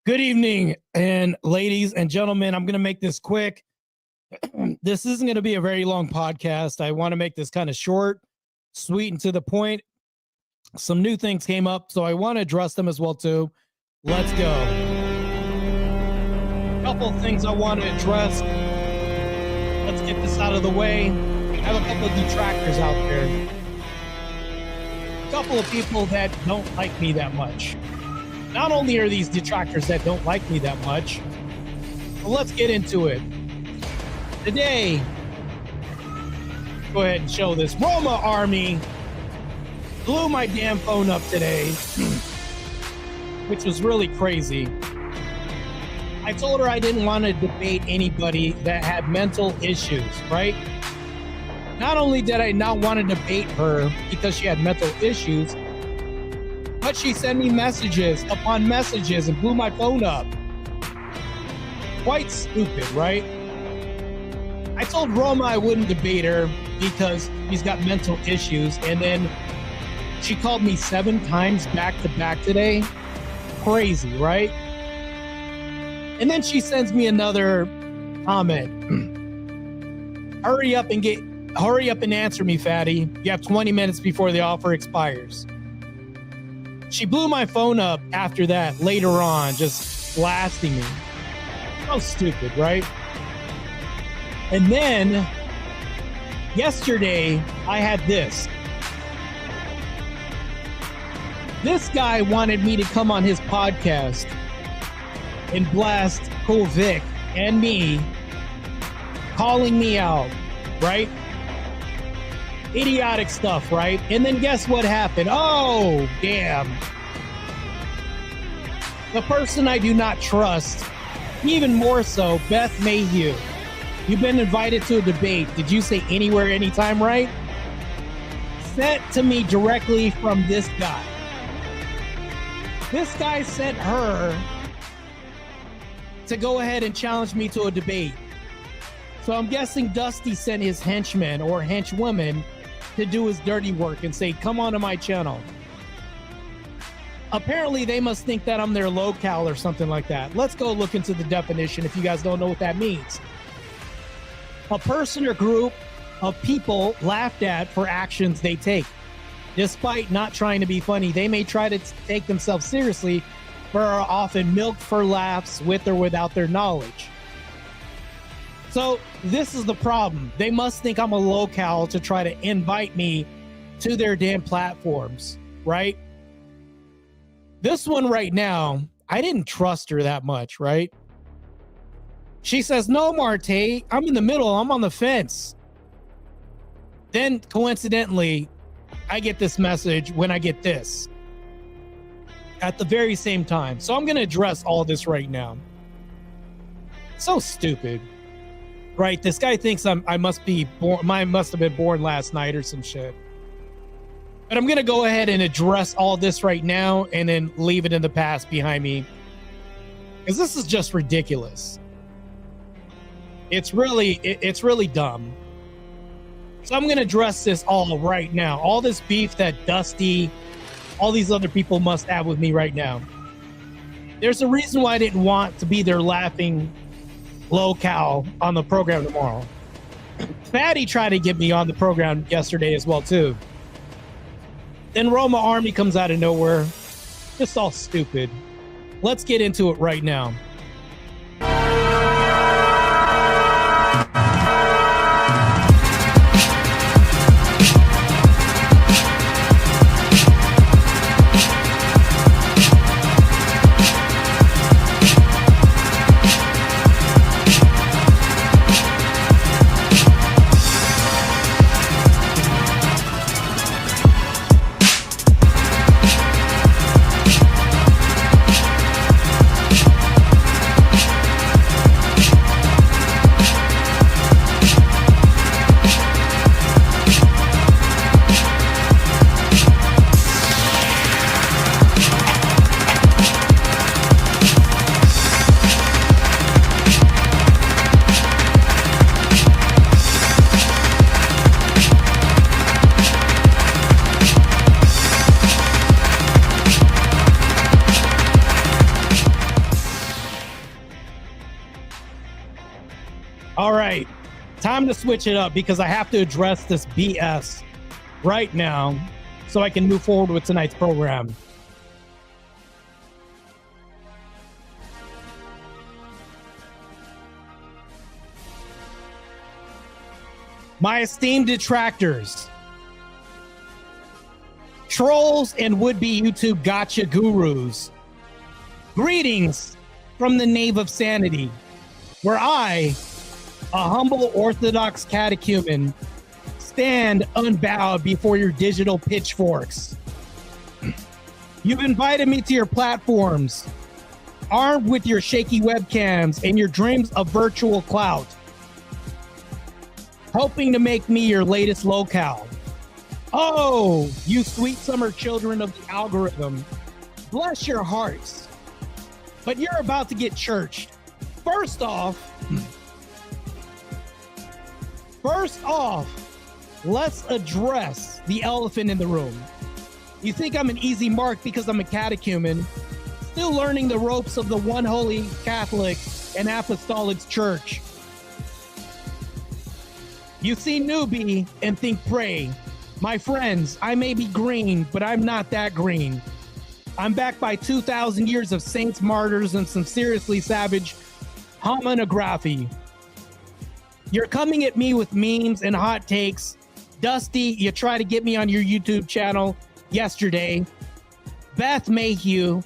Good evening, and ladies and gentlemen. I'm going to make this quick. This isn't going to be a very long podcast. I want to make this kind of short, sweet, and to the point. Some new things came up, so I want to address them as well, too. Let's go. A couple of things I want to address. Let's get this out of the way. I have a couple of detractors out there. A couple of people that don't like me that much. Not only are these detractors that don't like me that much, but let's get into it. Today, go ahead and show this. Roma Army blew my damn phone up today, which was really crazy. I told her I didn't want to debate anybody that had mental issues, right? Not only did I not want to debate her because she had mental issues, but she sent me messages upon messages and blew my phone up. Quite stupid, right? I told Roma I wouldn't debate her because she's got mental issues, and then she called me 7 times back to back today. Crazy, right? And then she sends me another comment. Hurry up and answer me, fatty. You have 20 minutes before the offer expires. She blew my phone up after that later on, just blasting me. So stupid, right? And then yesterday I had this. This guy wanted me to come on his podcast and blast Cool Vic and me, calling me out, right? Idiotic stuff, right? And then guess what happened? Oh, damn. The person I do not trust, even more so, Beth Mayhew. You've been invited to a debate. Did you say anywhere, anytime, right? Sent to me directly from this guy. This guy sent her to go ahead and challenge me to a debate. So I'm guessing Dusty sent his henchman or henchwoman to do his dirty work and say, come on to my channel. Apparently, they must think that I'm their locale or something like that. Let's go look into the definition if you guys don't know what that means. A person or group of people laughed at for actions they take. Despite not trying to be funny, they may try to take themselves seriously, but are often milked for laughs with or without their knowledge. So this is the problem. They must think I'm a locale to try to invite me to their damn platforms, right? This one right now, I didn't trust her that much, right? She says, no, Marte, I'm in the middle. I'm on the fence. Then coincidentally, I get this message when I get this at the very same time. So I'm going to address all this right now. So stupid. Right, this guy thinks I must have been born last night or some shit. But I'm gonna go ahead and address all this right now and then leave it in the past behind me, because this is just ridiculous. It's really dumb. So I'm gonna address this all right now. All this beef that Dusty, all these other people must have with me right now. There's a reason why I didn't want to be their laughing locale on the program tomorrow. Fatty tried to get me on the program yesterday as well too. Then Roma Army comes out of nowhere. Just all stupid. Let's get into it right now. All right, time to switch it up because I have to address this BS right now so I can move forward with tonight's program. My esteemed detractors, trolls, and would-be YouTube gotcha gurus, greetings from the Nave of Sanity, where I, a humble Orthodox catechumen, stand unbowed before your digital pitchforks. You've invited me to your platforms, armed with your shaky webcams and your dreams of virtual clout, hoping to make me your latest locale. Oh, you sweet summer children of the algorithm, bless your hearts. But you're about to get churched. First off, let's address the elephant in the room. You think I'm an easy mark because I'm a catechumen, still learning the ropes of the one holy Catholic and Apostolic Church. You see newbie and think pray. My friends, I may be green, but I'm not that green. I'm backed by 2,000 years of saints, martyrs, and some seriously savage homonography. You're coming at me with memes and hot takes. Dusty, you tried to get me on your YouTube channel yesterday. Beth Mayhew,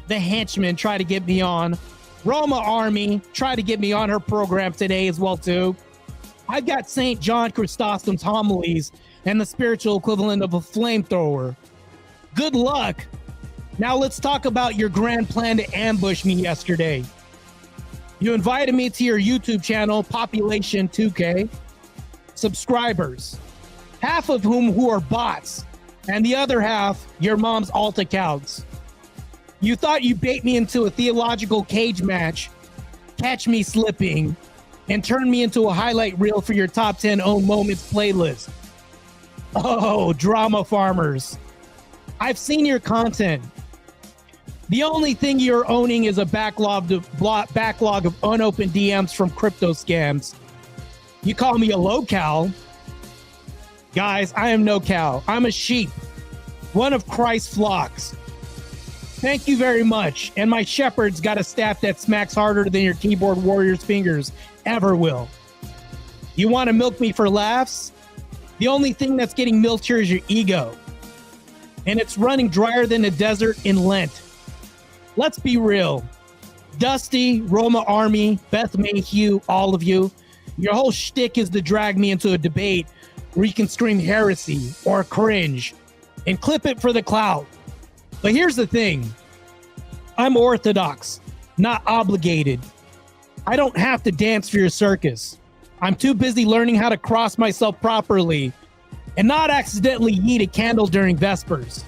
the henchman, tried to get me on. Roma Army tried to get me on her program today as well, too. I've got St. John Chrysostom's homilies and the spiritual equivalent of a flamethrower. Good luck. Now let's talk about your grand plan to ambush me yesterday. You invited me to your YouTube channel, Population 2K, subscribers, half of who are bots, and the other half, your mom's alt accounts. You thought you bait me into a theological cage match, catch me slipping, and turn me into a highlight reel for your top 10 own moments playlist. Oh, drama farmers. I've seen your content. The only thing you're owning is a backlog of unopened DMs from crypto scams. You call me a low-cal? Guys, I am no cow. I'm a sheep, one of Christ's flocks. Thank you very much. And my shepherd's got a staff that smacks harder than your keyboard warrior's fingers ever will. You want to milk me for laughs? The only thing that's getting milked here is your ego. And it's running drier than the desert in Lent. Let's be real. Dusty, Roma Army, Beth Mayhew, all of you, your whole shtick is to drag me into a debate where you can scream heresy or cringe and clip it for the clout. But here's the thing. I'm Orthodox, not obligated. I don't have to dance for your circus. I'm too busy learning how to cross myself properly and not accidentally eat a candle during Vespers.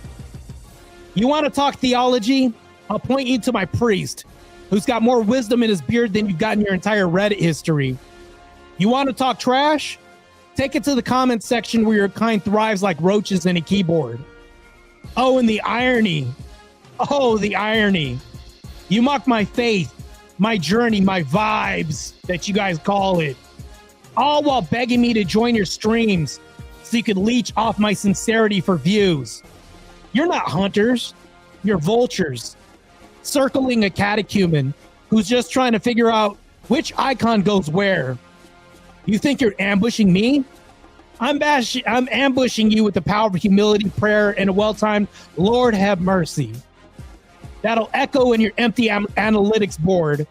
You want to talk theology? I'll point you to my priest, who's got more wisdom in his beard than you've got in your entire Reddit history. You want to talk trash? Take it to the comments section where your kind thrives like roaches in a keyboard. Oh, and the irony. Oh, the irony. You mock my faith, my journey, my vibes, that you guys call it, all while begging me to join your streams so you could leech off my sincerity for views. You're not hunters. You're vultures, circling a catechumen who's just trying to figure out which icon goes where. You think you're ambushing me? I'm ambushing you with the power of humility, prayer, and a well-timed Lord have mercy. That'll echo in your empty analytics board.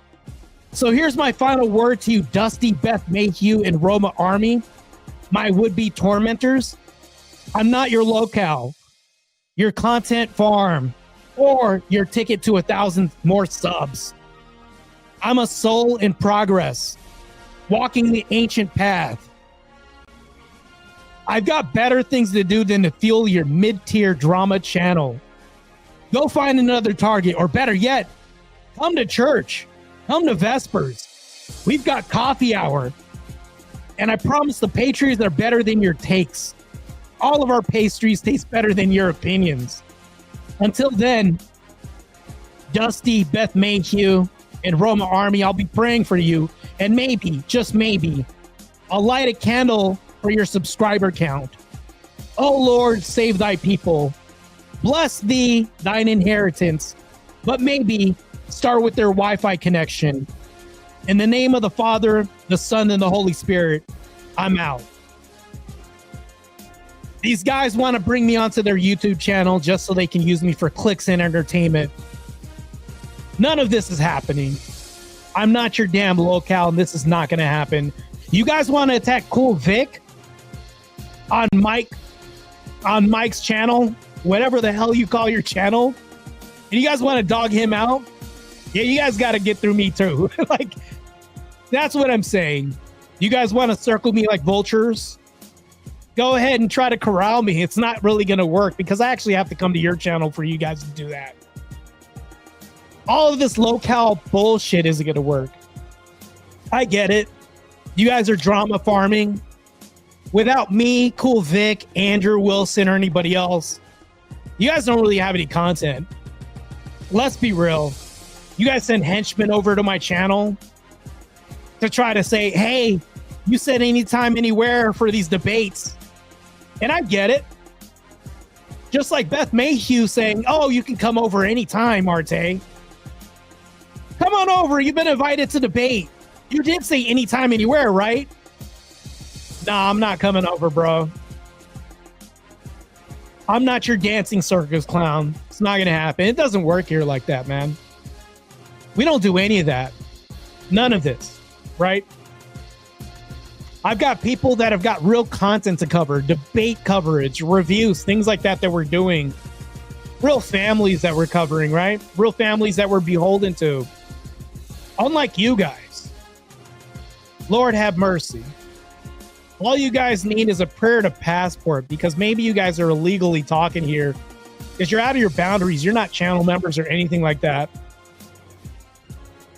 So here's my final word to you, Dusty, Beth Mayhew, and Roma Army, my would-be tormentors. I'm not your locale, your content farm, or your ticket to 1,000 more subs. I'm a soul in progress, walking the ancient path. I've got better things to do than to fuel your mid-tier drama channel. Go find another target, or better yet, come to church. Come to Vespers. We've got coffee hour. And I promise the pastries are better than your takes. All of our pastries taste better than your opinions. Until then, Dusty, Beth Mayhew, And Roma Army, I'll be praying for you. And maybe, just maybe, I'll light a candle for your subscriber count. Oh Lord, save thy people. Bless thee, thine inheritance. But maybe start with their Wi-Fi connection. In the name of the Father, the Son, and the Holy Spirit, I'm out. These guys want to bring me onto their YouTube channel just so they can use me for clicks and entertainment. None of this is happening. I'm not your damn locale, and this is not going to happen. You guys want to attack Cool Vic on Mike's channel, whatever the hell you call your channel, and you guys want to dog him out? Yeah, you guys got to get through me too. Like, that's what I'm saying. You guys want to circle me like vultures? Go ahead and try to corral me. It's not really going to work because I actually have to come to your channel for you guys to do that. All of this locale bullshit isn't going to work. I get it. You guys are drama farming. Without me, Cool Vic, Andrew Wilson, or anybody else, you guys don't really have any content. Let's be real. You guys send henchmen over to my channel to try to say, hey, you said anytime, anywhere for these debates. And I get it. Just like Beth Mayhew saying, oh, you can come over anytime, Arte. Come on over. You've been invited to debate. You did say anytime, anywhere, right? Nah, I'm not coming over, bro. I'm not your dancing circus clown. It's not going to happen. It doesn't work here like that, man. We don't do any of that. None of this, right? I've got people that have got real content to cover, debate coverage, reviews, things like that we're doing. Real families that we're covering, right? Real families that we're beholden to. Unlike you guys. Lord have mercy. All you guys need is a prayer to passport, because maybe you guys are illegally talking here because you're out of your boundaries. You're not channel members or anything like that.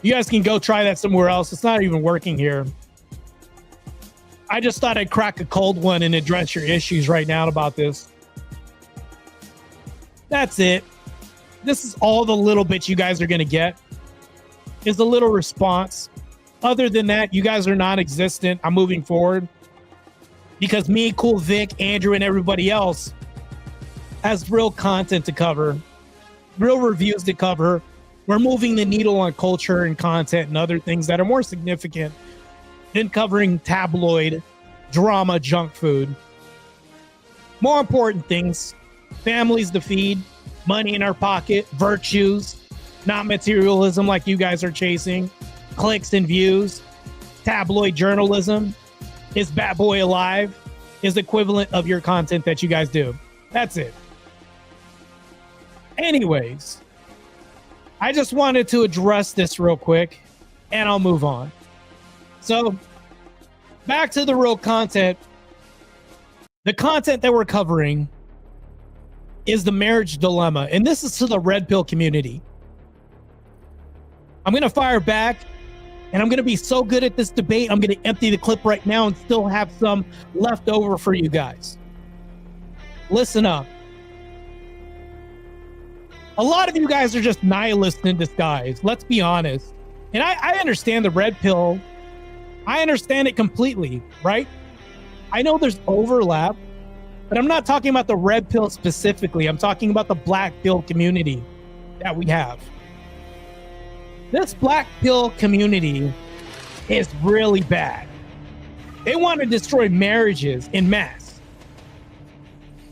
You guys can go try that somewhere else. It's not even working here. I just thought I'd crack a cold one and address your issues right now about this. That's it. This is all the little bits you guys are going to get. Is a little response. Other than that, you guys are non-existent. I'm moving forward because me, Cool Vic, Andrew, and everybody else has real content to cover, real reviews to cover. We're moving the needle on culture and content and other things that are more significant than covering tabloid drama junk food. More important things: families to feed, money in our pocket, virtues, not materialism like you guys are chasing, clicks and views, tabloid journalism. Is Bat Boy alive? Is equivalent of your content that you guys do. That's it. Anyways, I just wanted to address this real quick and I'll move on. So back to the real content. The content that we're covering is the marriage dilemma. And this is to the red pill community. I'm going to fire back and I'm going to be so good at this debate. I'm going to empty the clip right now and still have some left over for you guys. Listen up. A lot of you guys are just nihilists in disguise. Let's be honest. And I understand the red pill. I understand it completely, right? I know there's overlap, but I'm not talking about the red pill specifically. I'm talking about the black pill community that we have. This black pill community is really bad. They want to destroy marriages en masse.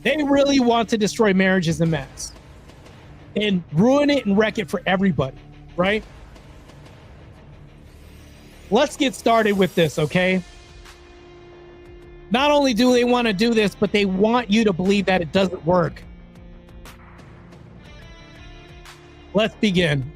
They really want to destroy marriages en masse and ruin it and wreck it for everybody, right? Let's get started with this, okay? Not only do they want to do this, but they want you to believe that it doesn't work. Let's begin.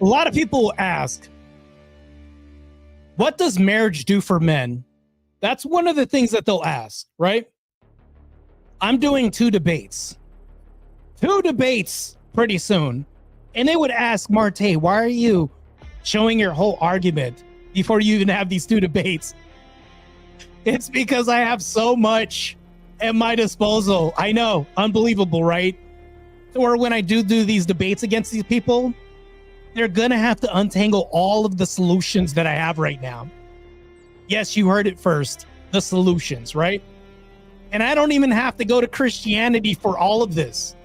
A lot of people ask, what does marriage do for men? That's one of the things that they'll ask, right? I'm doing two debates pretty soon. And they would ask, Marte, why are you showing your whole argument before you even have these two debates? It's because I have so much at my disposal. I know, unbelievable, right? Or when I do these debates against these people, they're gonna have to untangle all of the solutions that I have right now. Yes, you heard it first, the solutions, right? And I don't even have to go to Christianity for all of this.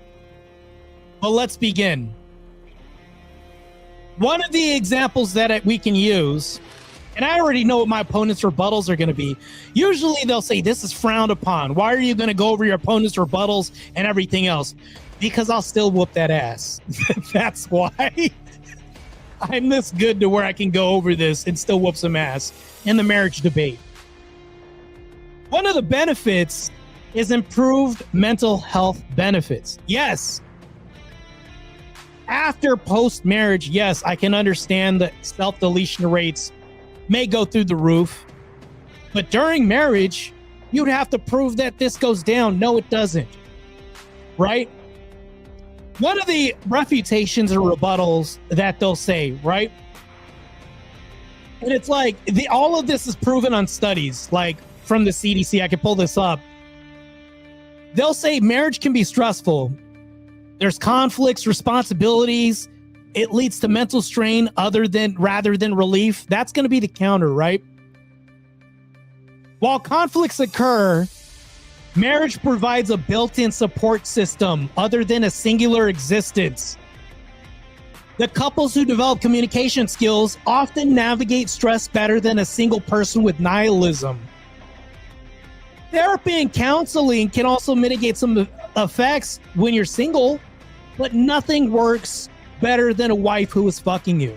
But let's begin. One of the examples that we can use, and I already know what my opponent's rebuttals are going to be. Usually they'll say, this is frowned upon. Why are you going to go over your opponent's rebuttals and everything else? Because I'll still whoop that ass. That's why I'm this good to where I can go over this and still whoop some ass in the marriage debate. One of the benefits is improved mental health benefits. Yes. After post-marriage, yes, I can understand that self-deletion rates may go through the roof. But during marriage, you'd have to prove that this goes down. No, it doesn't. Right? One of the refutations or rebuttals that they'll say, right? And it's like, all of this is proven on studies, like from the CDC. I can pull this up. They'll say marriage can be stressful. There's conflicts, responsibilities. It leads to mental strain rather than relief. That's going to be the counter, right? While conflicts occur, marriage provides a built-in support system other than a singular existence. The couples who develop communication skills often navigate stress better than a single person with nihilism. Therapy and counseling can also mitigate some effects when you're single, but nothing works better than a wife who is fucking you.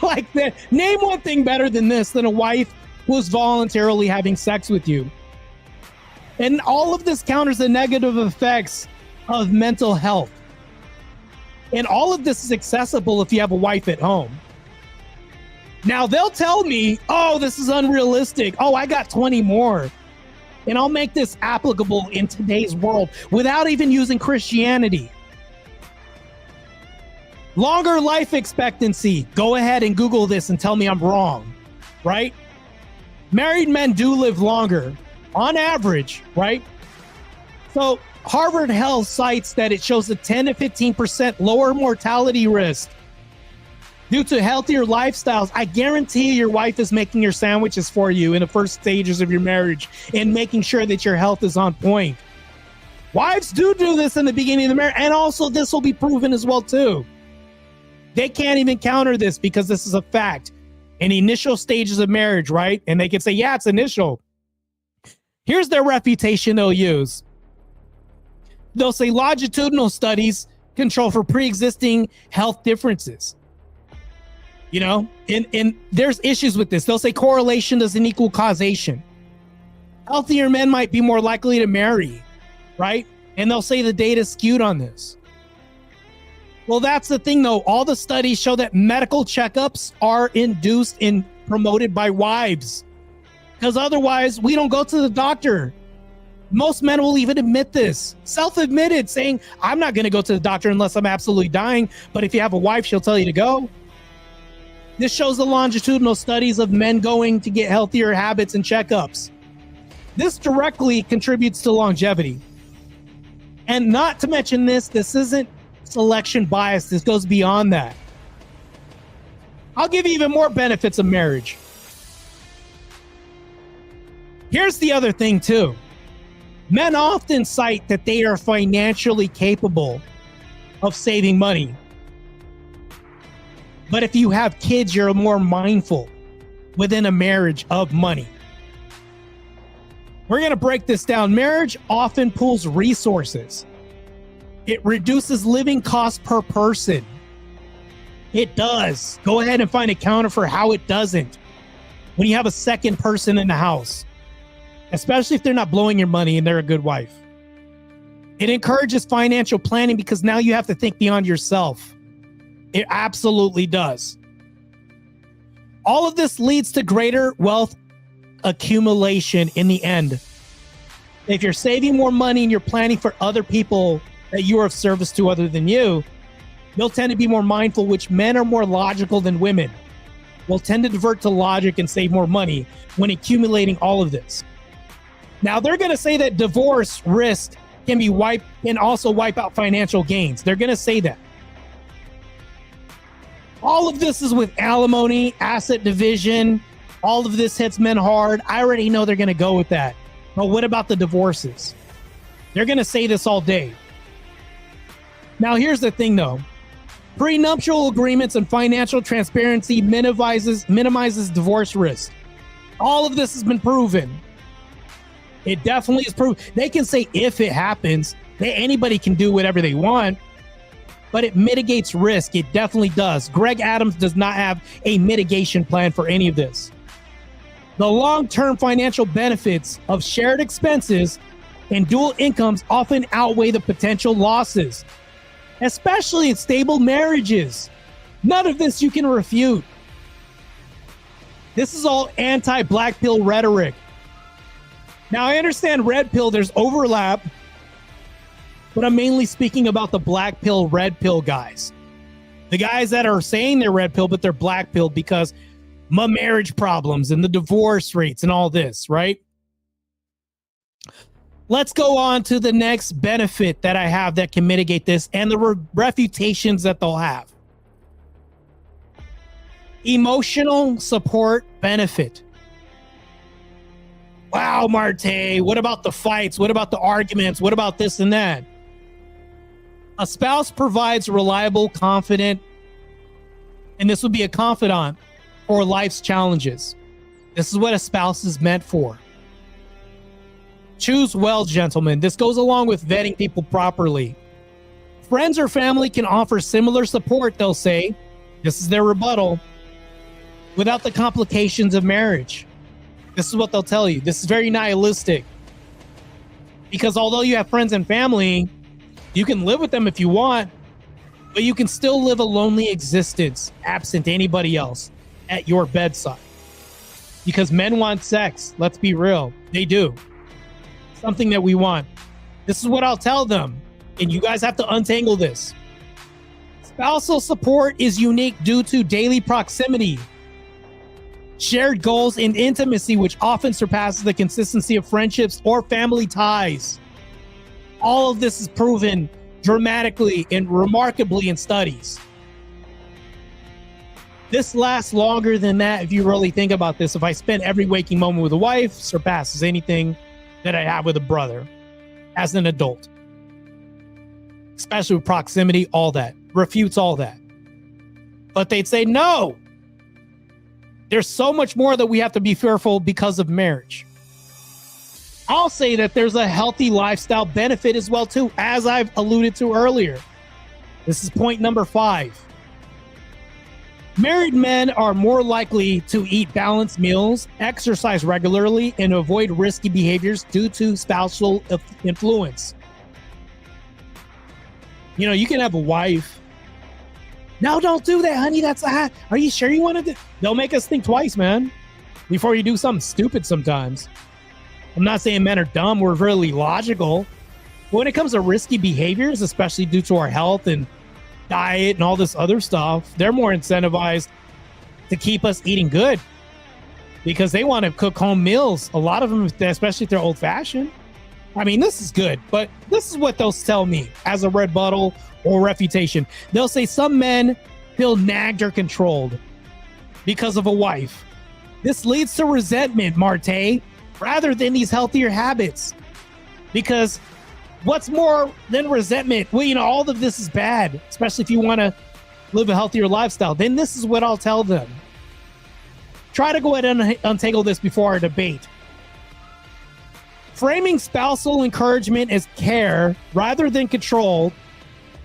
Like that. Name one thing better than this, than a wife who is voluntarily having sex with you. And all of this counters the negative effects of mental health. And all of this is accessible if you have a wife at home. Now they'll tell me, oh, this is unrealistic. Oh, I got 20 more. And I'll make this applicable in today's world without even using Christianity. Longer life expectancy. Go ahead and Google this and tell me I'm wrong, right? Married men do live longer on average, right? So Harvard Health cites that it shows a 10 to 15% lower mortality risk due to healthier lifestyles. I guarantee your wife is making your sandwiches for you in the first stages of your marriage and making sure that your health is on point. Wives do this in the beginning of the marriage, and also this will be proven as well too. They can't even counter this because this is a fact. In initial stages of marriage, right? And they can say, yeah, it's initial. Here's their refutation they'll use. They'll say longitudinal studies control for pre-existing health differences. You know, and there's issues with this. They'll say correlation doesn't equal causation. Healthier men might be more likely to marry, right? And they'll say the data is skewed on this. Well, that's the thing, though. All the studies show that medical checkups are induced and promoted by wives. Because otherwise, we don't go to the doctor. Most men will even admit this. Self-admitted, saying, I'm not going to go to the doctor unless I'm absolutely dying. But if you have a wife, she'll tell you to go. This shows the longitudinal studies of men going to get healthier habits and checkups. This directly contributes to longevity. And not to mention this isn't selection bias. This goes beyond that. I'll give you even more benefits of marriage. Here's the other thing too. Men often cite that they are financially capable of saving money. But if you have kids, you're more mindful within a marriage of money. We're going to break this down. Marriage often pools resources. It reduces living costs per person. It does. Go ahead and find a counter for how it doesn't. When you have a second person in the house, especially if they're not blowing your money and they're a good wife. It encourages financial planning because now you have to think beyond yourself. It absolutely does. All of this leads to greater wealth accumulation in the end. If you're saving more money and you're planning for other people that you are of service to other than you, you'll tend to be more mindful, which men are more logical than women. Will tend to divert to logic and save more money when accumulating all of this. Now, they're going to say that divorce risk can also wipe out financial gains. They're going to say that. All of this is with alimony, asset division. All of this hits men hard. I already know they're going to go with that. But what about the divorces? They're going to say this all day. Now, here's the thing, though. Prenuptial agreements and financial transparency minimizes divorce risk. All of this has been proven. It definitely is proven. They can say if it happens, anybody can do whatever they want, but it mitigates risk. It definitely does. Greg Adams does not have a mitigation plan for any of this. The long-term financial benefits of shared expenses and dual incomes often outweigh the potential losses, especially in stable marriages. None of this you can refute. This is all anti-black pill rhetoric. Now, I understand red pill, there's overlap, but I'm mainly speaking about the black pill, red pill guys. The guys that are saying they're red pill, but they're black pill because my marriage problems and the divorce rates and all this, right? Let's go on to the next benefit that I have that can mitigate this and the refutations that they'll have. Emotional support benefit. Wow, Marte, what about the fights? What about the arguments? What about this and that? A spouse provides reliable, confident, and this would be a confidant for life's challenges. This is what a spouse is meant for. Choose well, gentlemen. This goes along with vetting people properly. Friends or family can offer similar support, they'll say. This is their rebuttal. Without the complications of marriage. This is what they'll tell you. This is very nihilistic. Because although you have friends and family, you can live with them if you want, but you can still live a lonely existence absent anybody else at your bedside. Because men want sex. Let's be real. They do. Something that we want. This is what I'll tell them. And you guys have to untangle this. Spousal support is unique due to daily proximity, shared goals, and intimacy, which often surpasses the consistency of friendships or family ties. All of this is proven dramatically and remarkably in studies. This lasts longer than that if you really think about this. If I spend every waking moment with a wife, surpasses anything that I have with a brother as an adult. Especially with proximity, all that. Refutes all that. But they'd say, no! There's so much more that we have to be fearful because of marriage. I'll say that there's a healthy lifestyle benefit as well, too, as I've alluded to earlier. This is point number 5. Married men are more likely to eat balanced meals, exercise regularly, and avoid risky behaviors due to spousal influence. You know, you can have a wife. No, don't do that, honey. That's are you sure you want to do? They'll make us think twice, man, before you do something stupid sometimes. I'm not saying men are dumb. We're really logical. But when it comes to risky behaviors, especially due to our health and diet and all this other stuff, they're more incentivized to keep us eating good because they want to cook home meals. A lot of them, especially if they're old-fashioned. I mean, this is good, but this is what they'll tell me as a rebuttal or refutation. They'll say some men feel nagged or controlled because of a wife. This leads to resentment, Marte, rather than these healthier habits. Because what's more than resentment? Well, you know, all of this is bad, especially if you want to live a healthier lifestyle. Then this is what I'll tell them. Try to go ahead and untangle this before our debate. Framing spousal encouragement as care rather than control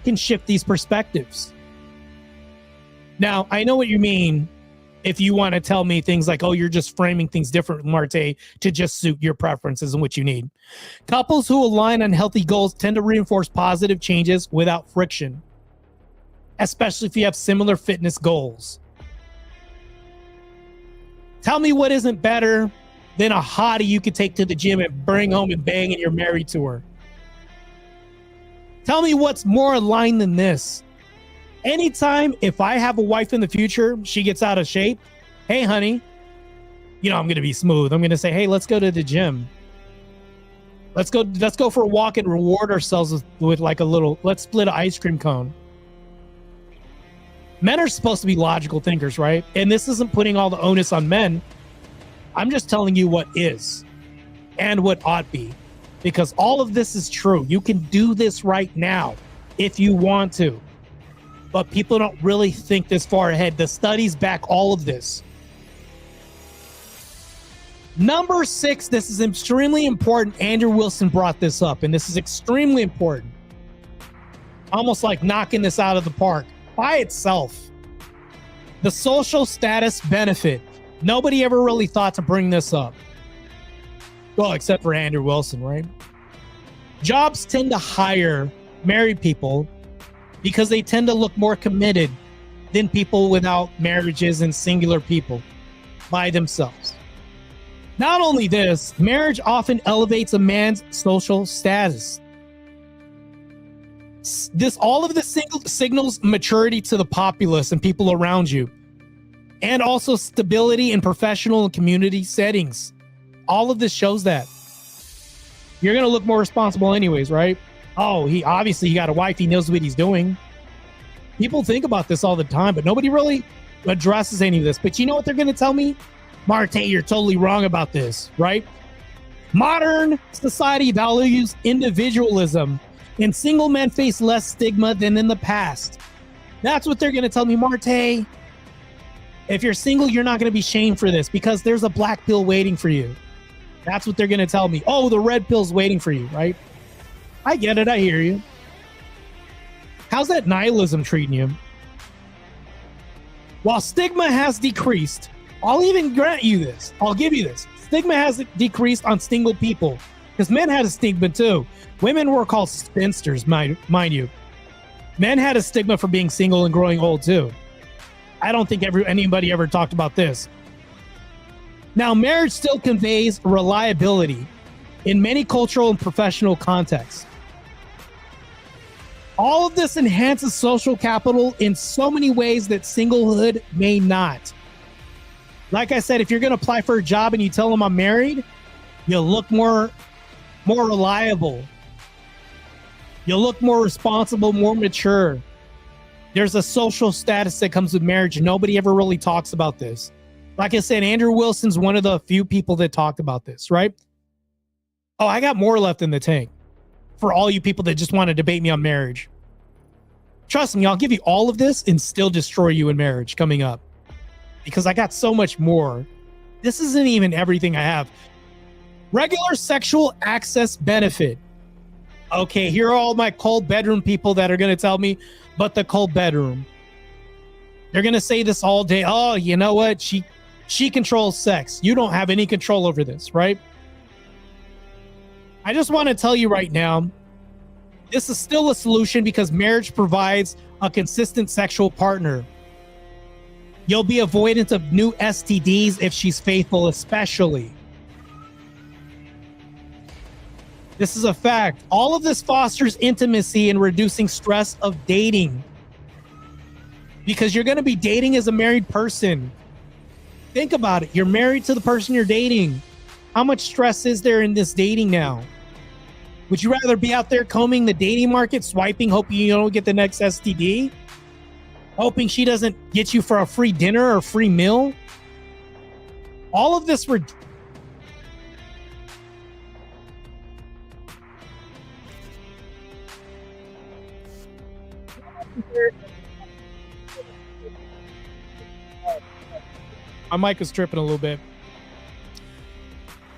can shift these perspectives. Now, I know what you mean if you want to tell me things like, oh, you're just framing things different, Marte, to just suit your preferences and what you need. Couples who align on healthy goals tend to reinforce positive changes without friction. especially if you have similar fitness goals. Tell me what isn't better than a hottie you could take to the gym and bring home and bang and you're married to her. Tell me what's more aligned than this. Anytime if I have a wife in the future, she gets out of shape, hey honey, I'm going to be smooth. I'm going to say, hey, let's go to the gym. Let's go for a walk and reward ourselves with like let's split an ice cream cone. Men are supposed to be logical thinkers, right? And this isn't putting all the onus on men. I'm just telling you what is and what ought be, because all of this is true. You can do this right now if you want to, but people don't really think this far ahead. The studies back all of this. Number 6, this is extremely important. Andrew Wilson brought this up, and this is extremely important. Almost like knocking this out of the park. By itself, the social status benefit. Nobody ever really thought to bring this up. Well, except for Andrew Wilson, right? Jobs tend to hire married people because they tend to look more committed than people without marriages and singular people by themselves. Not only this, marriage often elevates a man's social status. All of this signals maturity to the populace and people around you, and also stability in professional and community settings. All of this shows that you're going to look more responsible anyways, right? Oh, he got a wife. He knows what he's doing. People think about this all the time, but nobody really addresses any of this. But you know what they're going to tell me? Marte, you're totally wrong about this, right? Modern society values individualism, and single men face less stigma than in the past. That's what they're going to tell me. Marte, if you're single, you're not going to be shamed for this because there's a black pill waiting for you. That's what they're going to tell me. Oh, the red pill's waiting for you, right? I get it. I hear you. How's that nihilism treating you? While stigma has decreased, I'll even grant you this. I'll give you this. Stigma has decreased on single people because men had a stigma too. Women were called spinsters, mind you. Men had a stigma for being single and growing old too. I don't think anybody ever talked about this. Now, marriage still conveys reliability in many cultural and professional contexts. All of this enhances social capital in so many ways that singlehood may not. Like I said, if you're going to apply for a job and you tell them I'm married, you'll look more reliable. You'll look more responsible, more mature. There's a social status that comes with marriage. Nobody ever really talks about this. Like I said, Andrew Wilson's one of the few people that talked about this, right? Oh, I got more left in the tank for all you people that just want to debate me on marriage. Trust me, I'll give you all of this and still destroy you in marriage coming up, because I got so much more. This isn't even everything I have. Regular sexual access benefit. Okay, here are all my cold bedroom people that are going to tell me, but the cold bedroom. They're going to say this all day. Oh, you know what? She controls sex. You don't have any control over this, right? I just want to tell you right now, this is still a solution because marriage provides a consistent sexual partner. You'll be avoidant of new STDs if she's faithful, especially. This is a fact. All of this fosters intimacy and reducing stress of dating, because you're going to be dating as a married person. Think about it. You're married to the person you're dating. How much stress is there in this dating now? Would you rather be out there combing the dating market, swiping, hoping you don't get the next STD? Hoping she doesn't get you for a free dinner or a free meal? All of this my mic is tripping a little bit.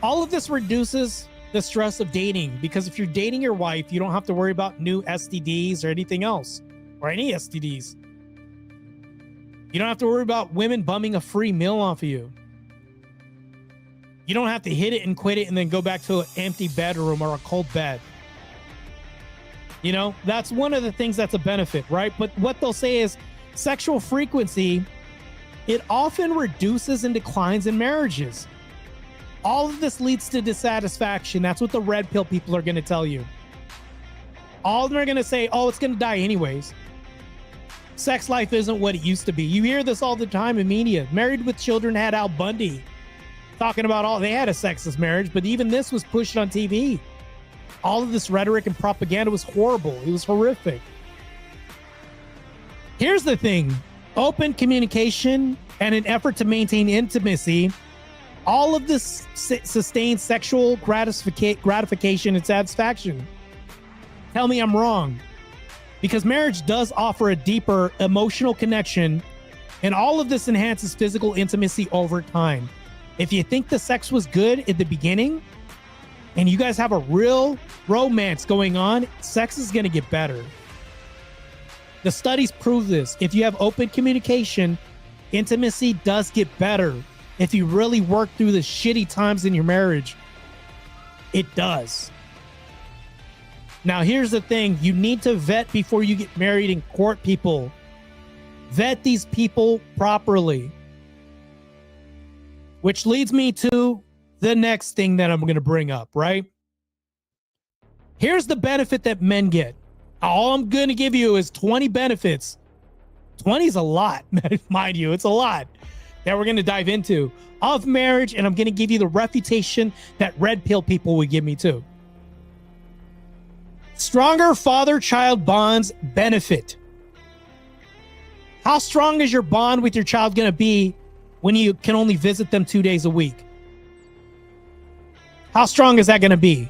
All of this reduces the stress of dating, because if you're dating your wife, you don't have to worry about new STDs or anything else, or any STDs. You don't have to worry about women bumming a free meal off of you. You don't have to hit it and quit it and then go back to an empty bedroom or a cold bed. You know, that's one of the things that's a benefit, right? But what they'll say is sexual frequency, it often reduces and declines in marriages. All of this leads to dissatisfaction. That's what the red pill people are going to tell you. All of them are going to say, oh, it's going to die anyways. Sex life isn't what it used to be. You hear this all the time in media. Married with Children had Al Bundy talking about they had a sexless marriage, but even this was pushed on TV. All of this rhetoric and propaganda was horrible. It was horrific. Here's the thing. Open communication and an effort to maintain intimacy, all of this sustains sexual gratification and satisfaction. Tell me I'm wrong. Because marriage does offer a deeper emotional connection, and all of this enhances physical intimacy over time. If you think the sex was good at the beginning, and you guys have a real romance going on, sex is going to get better. The studies prove this. If you have open communication, intimacy does get better. If you really work through the shitty times in your marriage, it does. Now, here's the thing. You need to vet before you get married and court people. Vet these people properly. Which leads me to the next thing that I'm going to bring up, right? Here's the benefit that men get. All I'm going to give you is 20 benefits. 20 is a lot, mind you. It's a lot that we're going to dive into of marriage, and I'm going to give you the refutation that red pill people would give me too. Stronger father-child bonds benefit. How strong is your bond with your child going to be when you can only visit them 2 days a week? How strong is that going to be?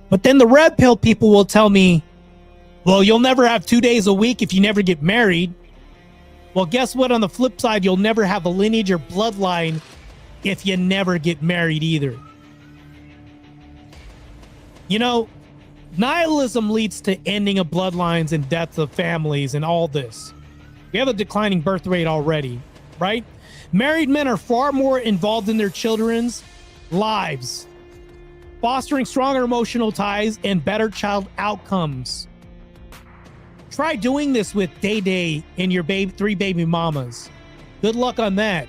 But then the red pill people will tell me, well, you'll never have 2 days a week if you never get married. Well, guess what? On the flip side, you'll never have a lineage or bloodline if you never get married either. You know, nihilism leads to ending of bloodlines and deaths of families and all this. We have a declining birth rate already, right? Married men are far more involved in their children's lives, fostering stronger emotional ties and better child outcomes. Try doing this with Day and your 3 baby mamas. Good luck on that.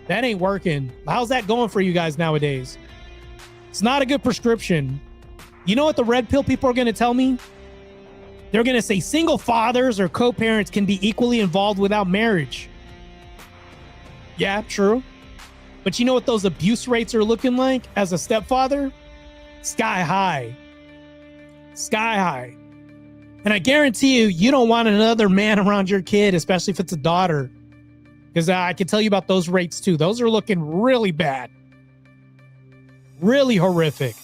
That ain't working. How's that going for you guys nowadays? It's not a good prescription. You know what the red pill people are going to tell me? They're going to say single fathers or co-parents can be equally involved without marriage. Yeah, true. But you know what those abuse rates are looking like as a stepfather? Sky high. Sky high. And I guarantee you, you don't want another man around your kid, especially if it's a daughter. Because I can tell you about those rates too. Those are looking really bad. Really horrific.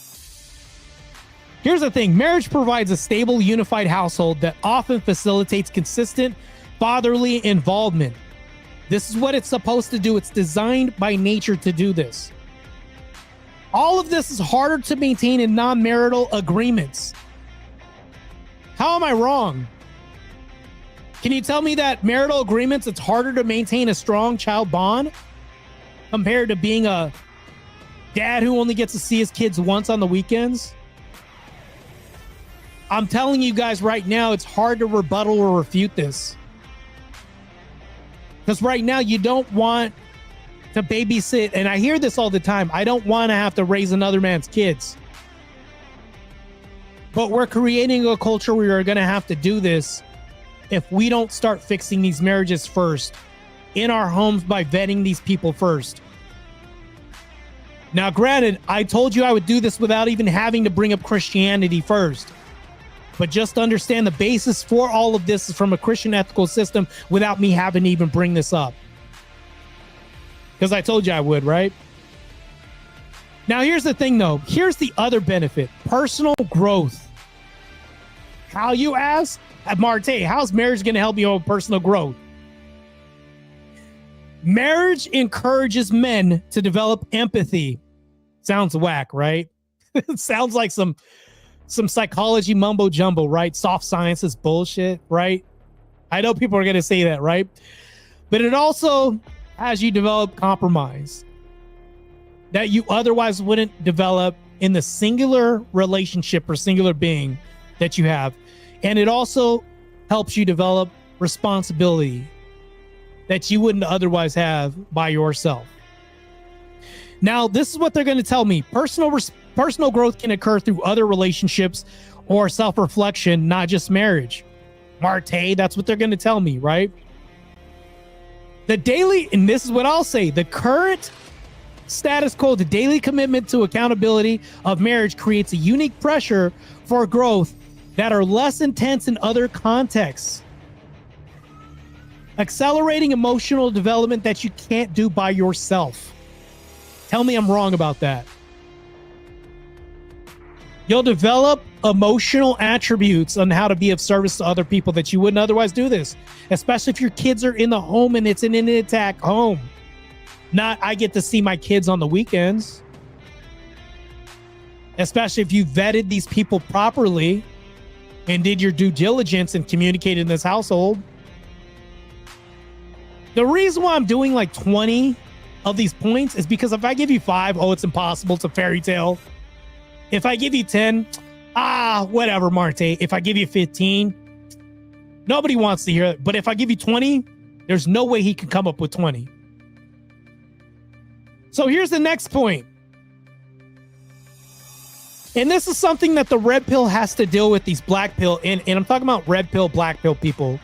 Here's the thing. Marriage provides a stable, unified household that often facilitates consistent fatherly involvement. This is what it's supposed to do. It's designed by nature to do this. All of this is harder to maintain in non-marital agreements. How am I wrong? Can you tell me that marital agreements, it's harder to maintain a strong child bond compared to being a dad who only gets to see his kids once on the weekends? I'm telling you guys right now, it's hard to rebuttal or refute this. Because right now you don't want to babysit, and I hear this all the time, I don't want to have to raise another man's kids. But we're creating a culture where we're going to have to do this if we don't start fixing these marriages first in our homes by vetting these people first. Now, granted, I told you I would do this without even having to bring up Christianity first. But just understand the basis for all of this is from a Christian ethical system without me having to even bring this up. Because I told you I would, right? Now, here's the thing, though. Here's the other benefit. Personal growth. How, you ask? Marte, how's marriage going to help you with personal growth? Marriage encourages men to develop empathy. Sounds whack, right? It sounds like some psychology mumbo jumbo, right? Soft science is bullshit, right? I know people are going to say that, right? But it also has you develop compromise that you otherwise wouldn't develop in the singular relationship or singular being that you have. And it also helps you develop responsibility that you wouldn't otherwise have by yourself. Now, this is what they're going to tell me. Personal growth can occur through other relationships or self-reflection, not just marriage. Marte, that's what they're going to tell me, right? The daily, and this is what I'll say, the current status quo, the daily commitment to accountability of marriage creates a unique pressure for growth that are less intense in other contexts. Accelerating emotional development that you can't do by yourself. Tell me I'm wrong about that. You'll develop emotional attributes on how to be of service to other people that you wouldn't otherwise do this, especially if your kids are in the home and it's an intact home. Not, I get to see my kids on the weekends. Especially if you vetted these people properly and did your due diligence and communicated in this household. The reason why I'm doing like 20 of these points is because if I give you 5, oh, it's impossible, it's a fairy tale. If I give you 10, whatever, Marte. If I give you 15, nobody wants to hear it. But if I give you 20, there's no way he can come up with 20. So here's the next point. And this is something that the red pill has to deal with, these black pill. And I'm talking about red pill, black pill people.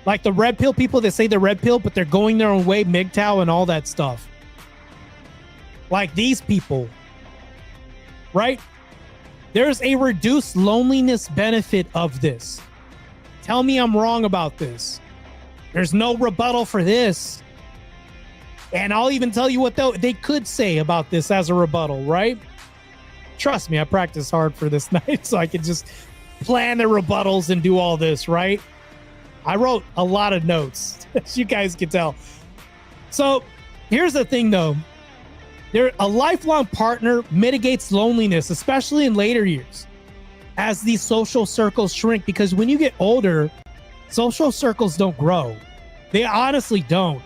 Like the red pill people that say they're red pill, but they're going their own way, MGTOW and all that stuff. Like these people, right? There's a reduced loneliness benefit of this. Tell me I'm wrong about this. There's no rebuttal for this. And I'll even tell you what they could say about this as a rebuttal, right? Trust me, I practiced hard for this night so I could just plan the rebuttals and do all this, right? I wrote a lot of notes, as you guys can tell. So here's the thing, though. A lifelong partner mitigates loneliness, especially in later years, as these social circles shrink. Because when you get older, social circles don't grow. They honestly don't.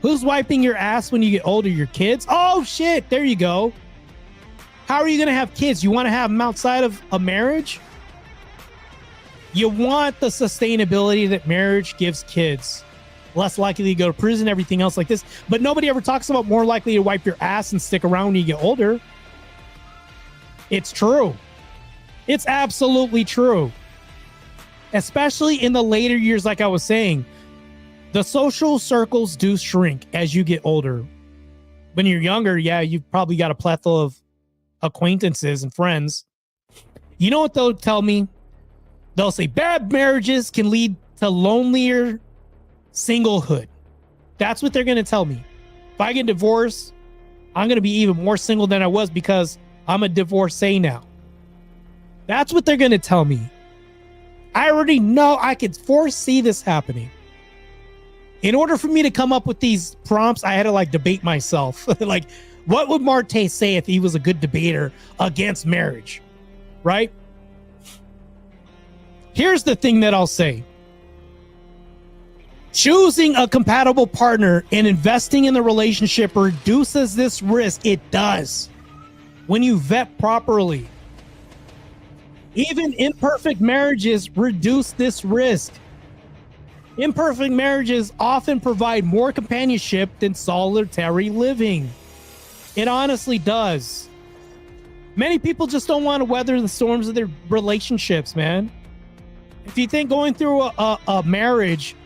Who's wiping your ass when you get older? Your kids? Oh, shit. There you go. How are you going to have kids? You want to have them outside of a marriage? You want the sustainability that marriage gives kids. Less likely to go to prison, everything else like this. But nobody ever talks about more likely to wipe your ass and stick around when you get older. It's true. It's absolutely true. Especially in the later years, like I was saying. The social circles do shrink as you get older. When you're younger, yeah, you've probably got a plethora of acquaintances and friends. You know what they'll tell me? They'll say bad marriages can lead to lonelier singlehood. That's what they're going to tell me. If I get divorced, I'm going to be even more single than I was because I'm a divorcee now. That's what they're going to tell me. I already know, I could foresee this happening. In order for me to come up with these prompts, I had to like debate myself. Like, what would Marte say if he was a good debater against marriage? Right? Here's the thing that I'll say. Choosing a compatible partner and investing in the relationship reduces this risk. It does. When you vet properly. Even imperfect marriages reduce this risk. Imperfect marriages often provide more companionship than solitary living. It honestly does. Many people just don't want to weather the storms of their relationships, man. If you think going through a marriage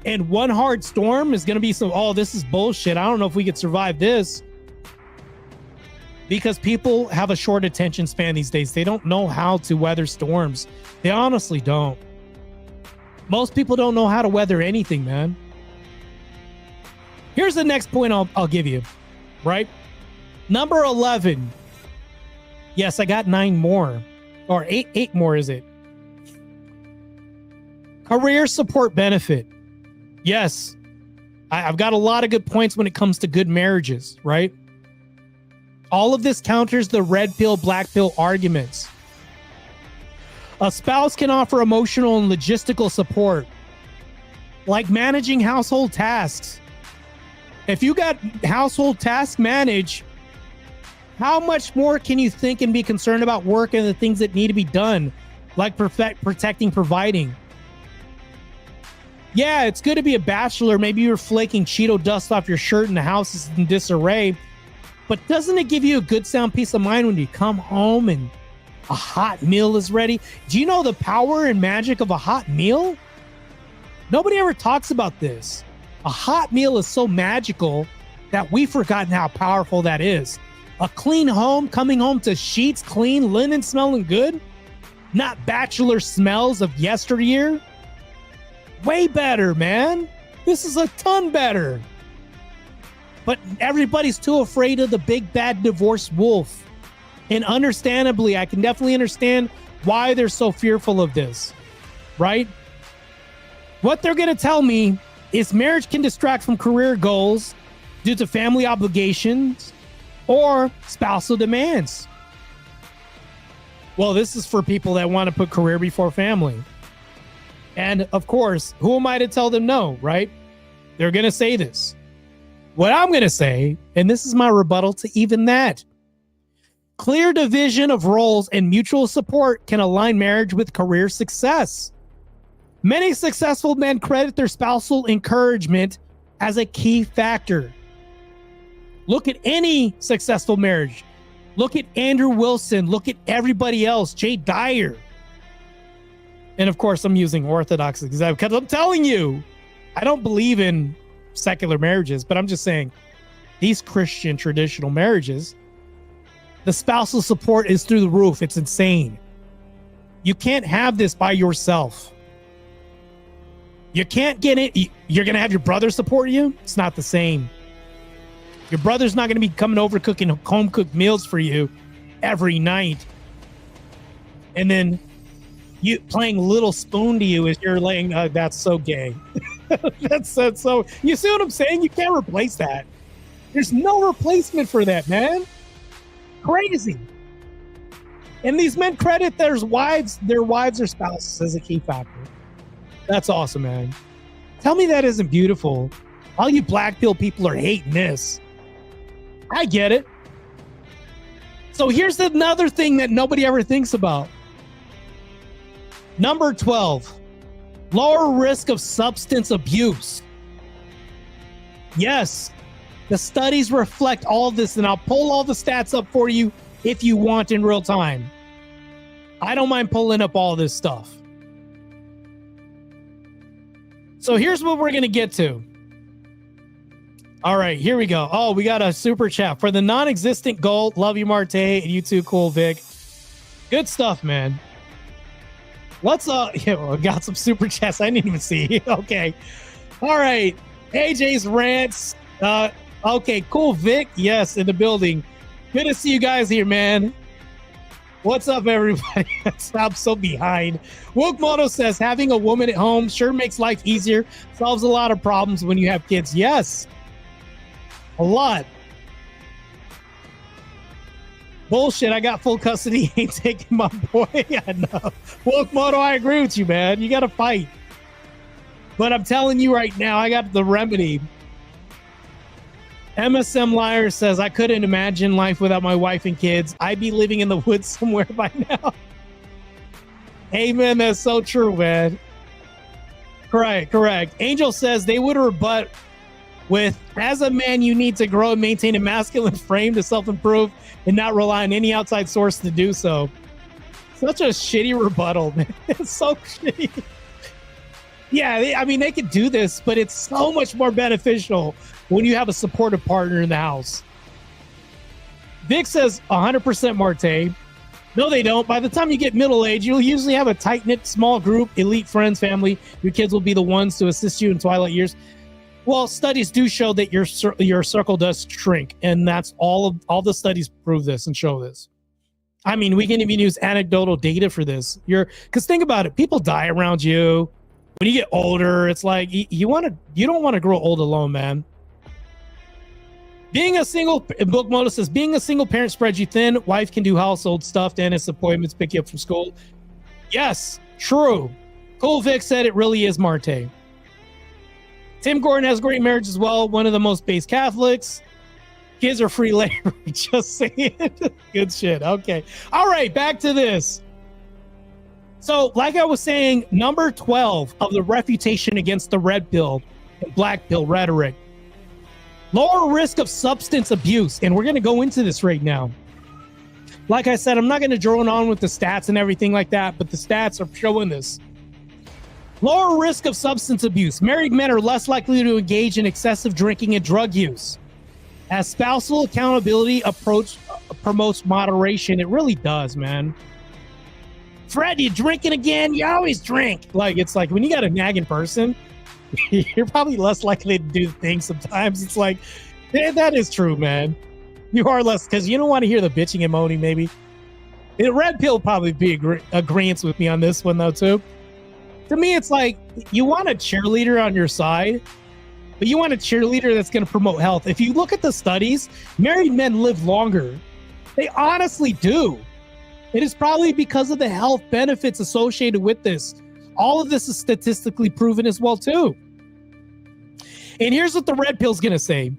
and one hard storm is going to be some, oh, this is bullshit, I don't know if we could survive this. Because people have a short attention span these days. They don't know how to weather storms. They honestly don't. Most people don't know how to weather anything, man. Here's the next point I'll give you, right? Number 11. Yes, I got 9 more. Or 8 more, is it? Career support benefit. Yes, I've got a lot of good points when it comes to good marriages, right? All of this counters the red pill, black pill arguments. A spouse can offer emotional and logistical support, like managing household tasks. If you got household tasks managed, How much more can you think and be concerned about work and the things that need to be done, like protecting, providing? Yeah, it's good to be a bachelor. Maybe you're flaking Cheeto dust off your shirt and the house is in disarray. But doesn't it give you a good sound peace of mind when you come home and a hot meal is ready? Do you know the power and magic of a hot meal? Nobody ever talks about this. A hot meal is so magical that we've forgotten how powerful that is. A clean home, coming home to sheets clean, linen smelling good, not bachelor smells of yesteryear. Way better, man. This is a ton better. But everybody's too afraid of the big bad divorce wolf. And understandably, I can definitely understand why they're so fearful of this, right? What they're going to tell me is marriage can distract from career goals due to family obligations or spousal demands. Well, this is for people that want to put career before family. And of course, who am I to tell them no, right? They're going to say this. What I'm going to say, and this is my rebuttal to even that, clear division of roles and mutual support can align marriage with career success. Many successful men credit their spousal encouragement as a key factor. Look at any successful marriage. Look at Andrew Wilson. Look at everybody else. Jay Dyer. And of course, I'm using Orthodox because I'm telling you, I don't believe in secular marriages, but I'm just saying these Christian traditional marriages, the spousal support is through the roof. It's insane. You can't have this by yourself. You can't get it. You're going to have your brother support you. It's not the same. Your brother's not going to be coming over cooking home cooked meals for you every night. And then you playing little spoon to you as you're laying. That's so gay. that's so. You see what I'm saying? You can't replace that. There's no replacement for that, man. Crazy. And these men credit their wives or spouses as a key factor. That's awesome, man. Tell me that isn't beautiful. All you black pill people are hating this. I get it. So here's another thing that nobody ever thinks about. Number 12, lower risk of substance abuse. Yes, the studies reflect all of this, and I'll pull all the stats up for you if you want in real time. I don't mind pulling up all this stuff. So here's what we're going to get to. All right, here we go. Oh, we got a super chat for the non-existent gold. Love you, Marte, and you too, Cool Vic. Good stuff, man. Let's I got some super chats I didn't even see. Okay. All right. AJ's rants. Okay, Cool Vic. Yes, in the building. Good to see you guys here, man. What's up, everybody? I'm so behind. Woke Moto says having a woman at home sure makes life easier. Solves a lot of problems when you have kids. Yes. A lot. Bullshit, I got full custody. Ain't taking my boy. I know. Woke Moto, I agree with you, man. You got to fight. But I'm telling you right now, I got the remedy. MSM Liar says, I couldn't imagine life without my wife and kids. I'd be living in the woods somewhere by now. Amen. That's so true, man. Correct. Angel says they would rebut with, as a man, you need to grow and maintain a masculine frame to self-improve and not rely on any outside source to do so. Such a shitty rebuttal, man. It's so shitty. Yeah, I mean, they could do this, but it's so much more beneficial when you have a supportive partner in the house. Vic says 100% Marte. No, they don't. By the time you get middle age, you'll usually have a tight-knit, small group, elite friends, family. Your kids will be the ones to assist you in twilight years. Well, studies do show that your circle does shrink, and that's all the studies prove this and show this. I mean, we can even use anecdotal data for this. Because think about it, people die around you. When you get older, it's like you don't want to grow old alone, man. Book Moto says, being a single parent spreads you thin. Wife can do household stuff, dentist appointments, pick you up from school. Yes, true. Cool Vic said it really is Marte. Tim Gordon has great marriage as well. One of the most based Catholics. Kids are free labor. Just saying. Good shit. Okay. All right. Back to this. So, like I was saying, number 12 of the refutation against the red pill and black pill rhetoric. Lower risk of substance abuse. And we're going to go into this right now. Like I said, I'm not going to drone on with the stats and everything like that, but the stats are showing this. Lower risk of substance abuse. Married men are less likely to engage in excessive drinking and drug use. As spousal accountability promotes moderation, it really does, man. Fred, you drinking again? You always drink. Like, it's like when you got a nagging person, you're probably less likely to do things sometimes. It's like, yeah, that is true, man. You are less, because you don't want to hear the bitching and moaning, maybe. The red pill probably be agreeance with me on this one, though, too. To me, it's like, you want a cheerleader on your side, but you want a cheerleader that's going to promote health. If you look at the studies, married men live longer. They honestly do. It is probably because of the health benefits associated with this. All of this is statistically proven as well, too. And here's what the red pill is going to say.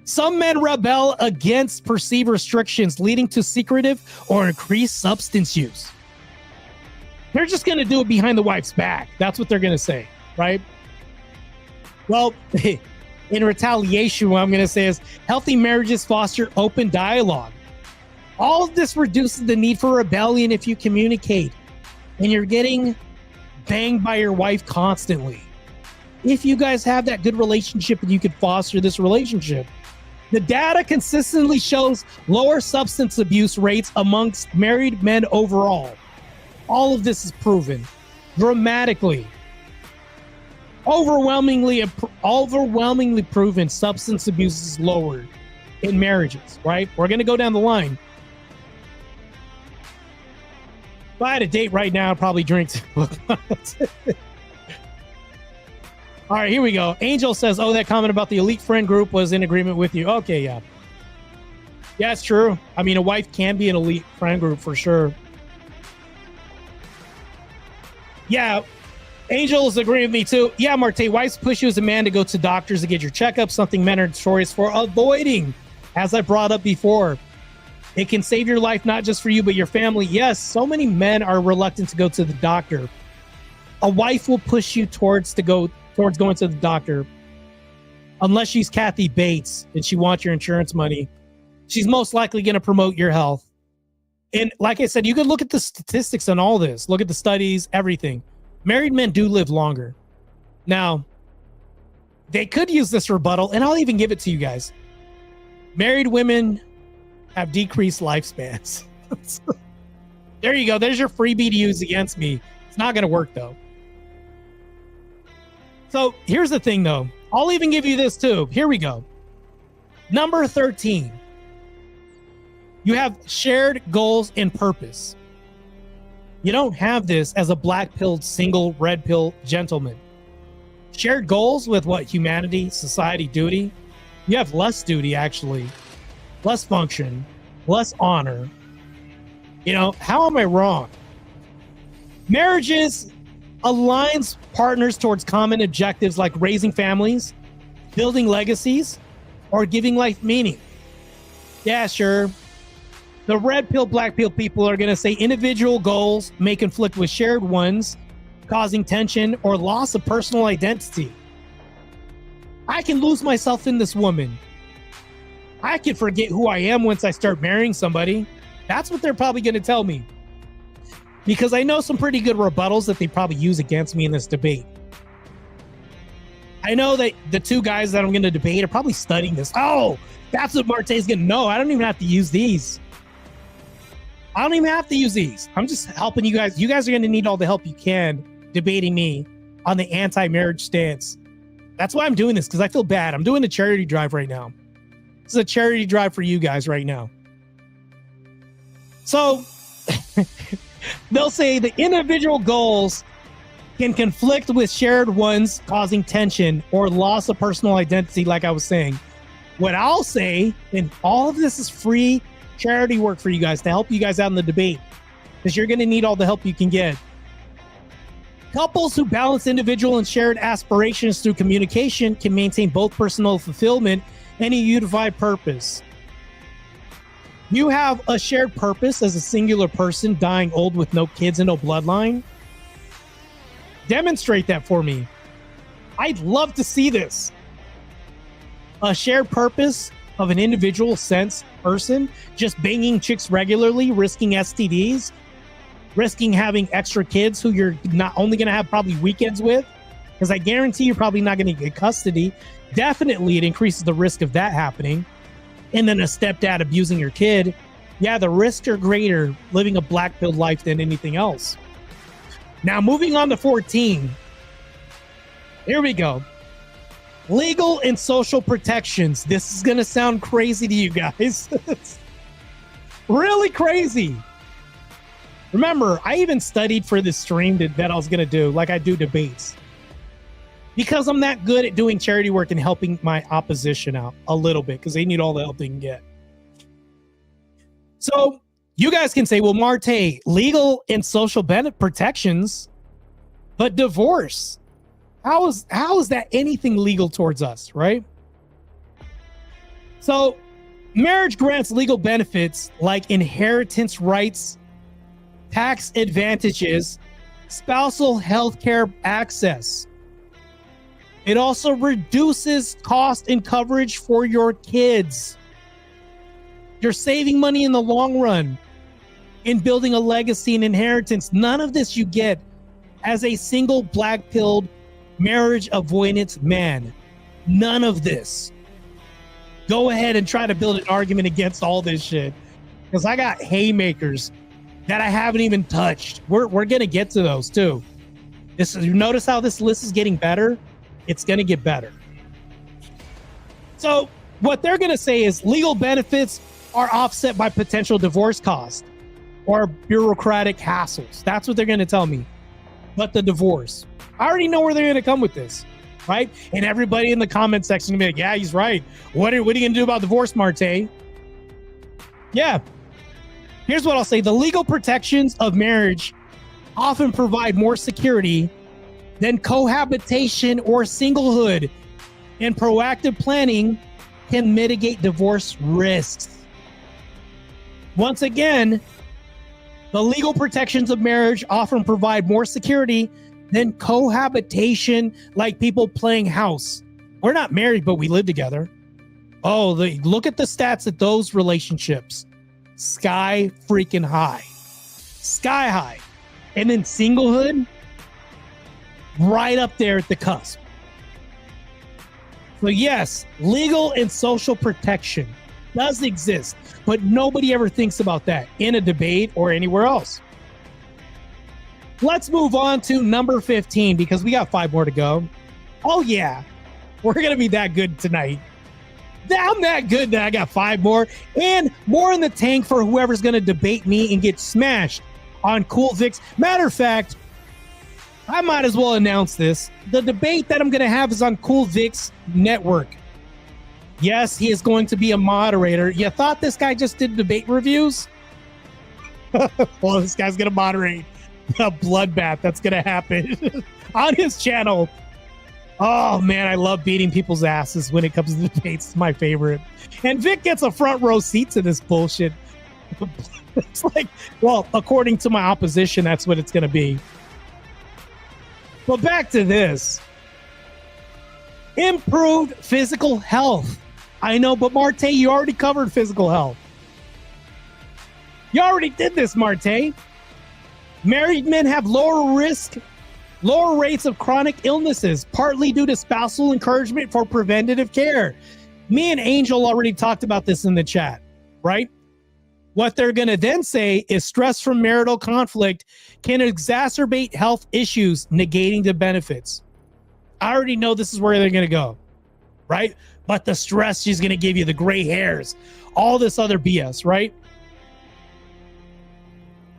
Some men rebel against perceived restrictions, leading to secretive or increased substance use. They're just going to do it behind the wife's back. That's what they're going to say, right? Well, in retaliation, what I'm going to say is healthy marriages foster open dialogue. All of this reduces the need for rebellion if you communicate and you're getting banged by your wife constantly. If you guys have that good relationship and you could foster this relationship. The data consistently shows lower substance abuse rates amongst married men overall. All of this is proven dramatically. Overwhelmingly proven substance abuse is lowered in marriages, right? We're going to go down the line. If I had a date right now, I'd probably drink. All right, here we go. Angel says, oh, that comment about the elite friend group was in agreement with you. Okay, yeah. Yeah, it's true. I mean, a wife can be an elite friend group for sure. Yeah, Angel is agreeing with me too. Yeah, Marte, wives push you as a man to go to doctors to get your checkup, something men are notorious for avoiding. As I brought up before, it can save your life, not just for you, but your family. Yes, so many men are reluctant to go to the doctor. A wife will push you towards going to the doctor. Unless she's Kathy Bates and she wants your insurance money, she's most likely going to promote your health. And like I said, you can look at the statistics on all this. Look at the studies, everything. Married men do live longer. Now, they could use this rebuttal, and I'll even give it to you guys. Married women have decreased lifespans. There you go. There's your freebie to use against me. It's not going to work, though. So here's the thing, though. I'll even give you this, too. Here we go. Number 13. You have shared goals and purpose. You don't have this as a black-pilled, single, red-pill gentleman. Shared goals with what? Humanity, society, duty? You have less duty, actually. Less function. Less honor. You know, how am I wrong? Marriages aligns partners towards common objectives like raising families, building legacies, or giving life meaning. Yeah, sure. The red pill, black pill people are going to say individual goals may conflict with shared ones, causing tension or loss of personal identity. I can lose myself in this woman. I can forget who I am once I start marrying somebody. That's what they're probably going to tell me. Because I know some pretty good rebuttals that they probably use against me in this debate. I know that the two guys that I'm going to debate are probably studying this. Oh, that's what Marte's going to know. I don't even have to use these. I don't even have to use these. I'm just helping you guys. You guys are going to need all the help you can debating me on the anti-marriage stance. That's why I'm doing this, because I feel bad. I'm doing a charity drive right now. This is a charity drive for you guys right now. So they'll say the individual goals can conflict with shared ones, causing tension or loss of personal identity, like I was saying. What I'll say, and all of this is free charity work for you guys to help you guys out in the debate, because you're going to need all the help you can get. Couples who balance individual and shared aspirations through communication can maintain both personal fulfillment and a unified purpose. You have a shared purpose as a singular person dying old with no kids and no bloodline. Demonstrate that for me. I'd love to see this. A shared purpose of an individual sense person just banging chicks regularly, risking STDs, risking having extra kids who you're not only going to have probably weekends with, because I guarantee you're probably not going to get custody. Definitely it increases the risk of that happening. And then a stepdad abusing your kid. Yeah, the risks are greater living a black pill life than anything else. Now, moving on to 14. Here we go. Legal and social protections. This is going to sound crazy to you guys. It's really crazy. Remember, I even studied for this stream that I was going to do, like I do debates. Because I'm that good at doing charity work and helping my opposition out a little bit, because they need all the help they can get. So you guys can say, well, Marte, legal and social benefit protections, but divorce, how is that anything legal towards us, right? So marriage grants legal benefits like inheritance rights, tax advantages, spousal health care access. It also reduces cost and coverage for your kids. You're saving money in the long run in building a legacy and inheritance. None of this you get as a single black-pilled marriage avoidance man. None of this. Go ahead and try to build an argument against all this shit, because I got haymakers that I haven't even touched. We're going to get to those too. You notice how this list is getting better? It's going to get better. So what they're going to say is legal benefits are offset by potential divorce costs or bureaucratic hassles. That's what they're going to tell me. But the divorce, I already know where they're going to come with this, right? And everybody in the comment section will be like, yeah, he's right. What are you going to do about divorce, Marte? Yeah. Here's what I'll say. The legal protections of marriage often provide more security than cohabitation or singlehood, and proactive planning can mitigate divorce risks. Once again, the legal protections of marriage often provide more security than cohabitation, like people playing house. We're not married, but we live together. Oh, look at the stats at those relationships. Sky freaking high. Sky high. And then singlehood, right up there at the cusp. So yes, legal and social protection does exist, but nobody ever thinks about that in a debate or anywhere else. Let's move on to number 15, because we got 5 more to go. Oh yeah, we're going to be that good tonight. I'm that good that I got 5 more and more in the tank for whoever's going to debate me and get smashed on Cool Vic's. Matter of fact, I might as well announce this. The debate that I'm going to have is on Cool Vic's network. Yes, he is going to be a moderator. You thought this guy just did debate reviews? Well, this guy's going to moderate a bloodbath that's going to happen on his channel. Oh, man, I love beating people's asses when it comes to debates. It's my favorite. And Vic gets a front row seat to this bullshit. It's like, well, according to my opposition, that's what it's going to be. But back to this. Improved physical health. I know, but Marte, you already covered physical health. You already did this, Marte. Married men have lower rates of chronic illnesses, partly due to spousal encouragement for preventative care. Me and Angel already talked about this in the chat, right? What they're going to then say is stress from marital conflict can exacerbate health issues, negating the benefits. I already know this is where they're going to go, right? But the stress she's going to give you, the gray hairs, all this other BS, right?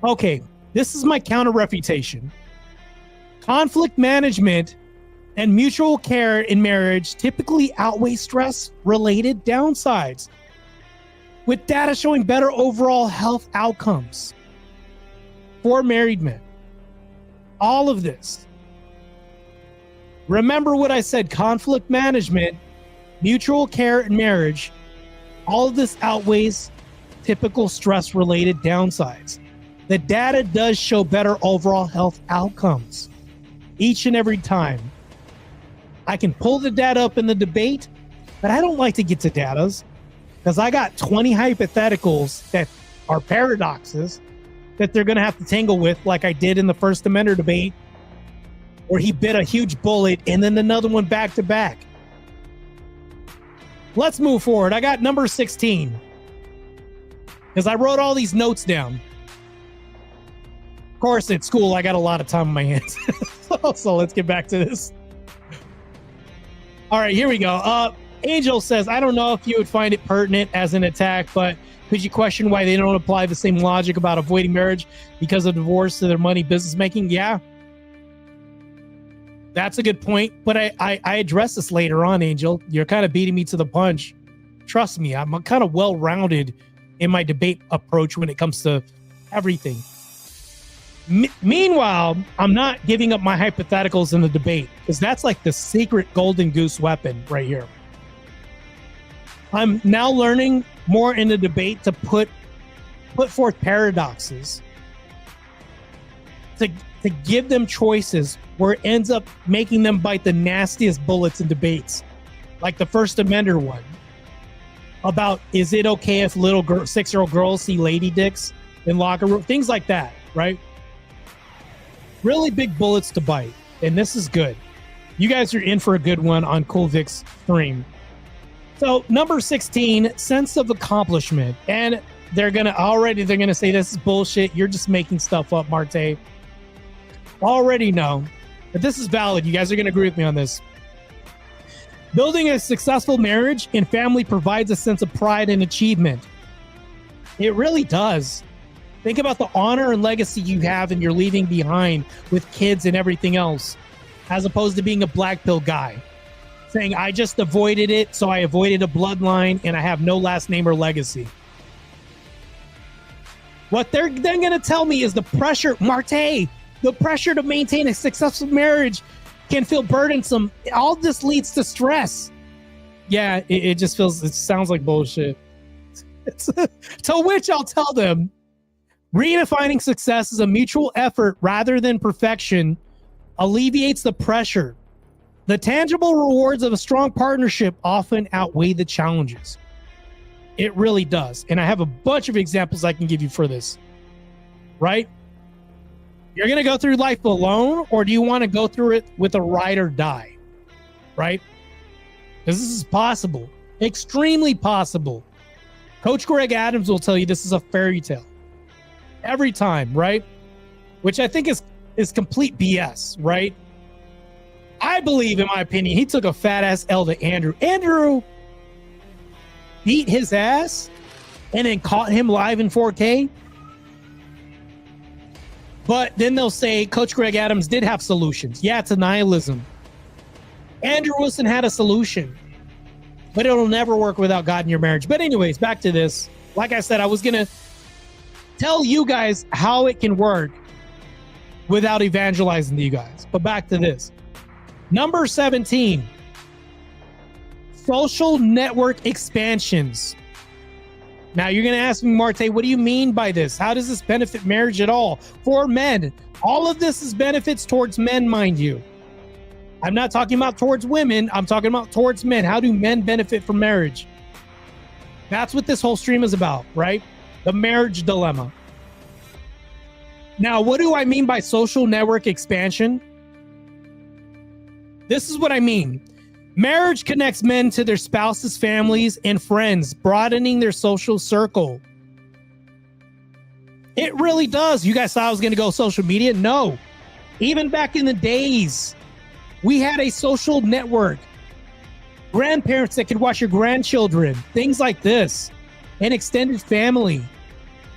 Okay, this is my counter refutation. Conflict management and mutual care in marriage typically outweigh stress-related downsides, with data showing better overall health outcomes for married men. All of this. Remember what I said, conflict management mutual care in marriage, all of this outweighs typical stress-related downsides. The data does show better overall health outcomes each and every time. I can pull the data up in the debate, but I don't like to get to datas because I got 20 hypotheticals that are paradoxes that they're going to have to tangle with, like I did in the First Amendment debate, where he bit a huge bullet and then another one back to back. Let's move forward. I got number 16 because I wrote all these notes down. Of course, at school, I got a lot of time on my hands. So let's get back to this. All right, here we go. Angel says, I don't know if you would find it pertinent as an attack, but could you question why they don't apply the same logic about avoiding marriage because of divorce to their money business making? Yeah. That's a good point, but I address this later on, Angel. You're kind of beating me to the punch. Trust me, I'm kind of well-rounded in my debate approach when it comes to everything. Meanwhile, I'm not giving up my hypotheticals in the debate because that's like the secret golden goose weapon right here. I'm now learning more in the debate to put forth paradoxes to give them choices where it ends up making them bite the nastiest bullets in debates, like the First Amendment one about, is it okay if little 6-year-old girls see lady dicks in locker room, things like that, right? Really big bullets to bite, and this is good. You guys are in for a good one on Cool Vic's stream. So number 16, sense of accomplishment, and they're gonna say this is bullshit. You're just making stuff up, Marte. Already know, but this is valid. You guys are gonna agree with me on this. Building a successful marriage and family provides a sense of pride and achievement. It really does. Think about the honor and legacy you have and you're leaving behind with kids and everything else, as opposed to being a black pill guy saying, I just avoided it, so I avoided a bloodline and I have no last name or legacy. What they're then going to tell me is the pressure, Marte, the pressure to maintain a successful marriage can feel burdensome. All this leads to stress. Yeah, it just sounds like bullshit. To which I'll tell them, redefining success as a mutual effort rather than perfection alleviates the pressure. The tangible rewards of a strong partnership often outweigh the challenges. It really does. And I have a bunch of examples I can give you for this, right? You're going to go through life alone, or do you want to go through it with a ride or die, right? Because this is possible, extremely possible. Coach Greg Adams will tell you this is a fairy tale every time, right? Which I think is complete BS, right? I believe, in my opinion, he took a fat ass L to Andrew. Andrew beat his ass and then caught him live in 4K. But then they'll say Coach Greg Adams did have solutions. Yeah, it's a nihilism. Andrew Wilson had a solution, but it'll never work without God in your marriage. But anyways, back to this. Like I said, I was going to tell you guys how it can work without evangelizing to you guys. But back to this. Number 17, social network expansions. Now you're going to ask me, Marte, what do you mean by this? How does this benefit marriage at all? For men, all of this is benefits towards men, mind you. I'm not talking about towards women. I'm talking about towards men. How do men benefit from marriage? That's what this whole stream is about, right? The marriage dilemma. Now, what do I mean by social network expansion? This is what I mean. Marriage connects men to their spouses, families, and friends, broadening their social circle. It really does. You guys thought I was going to go social media? No. Even back in the days, we had a social network. Grandparents that could watch your grandchildren, things like this. An extended family.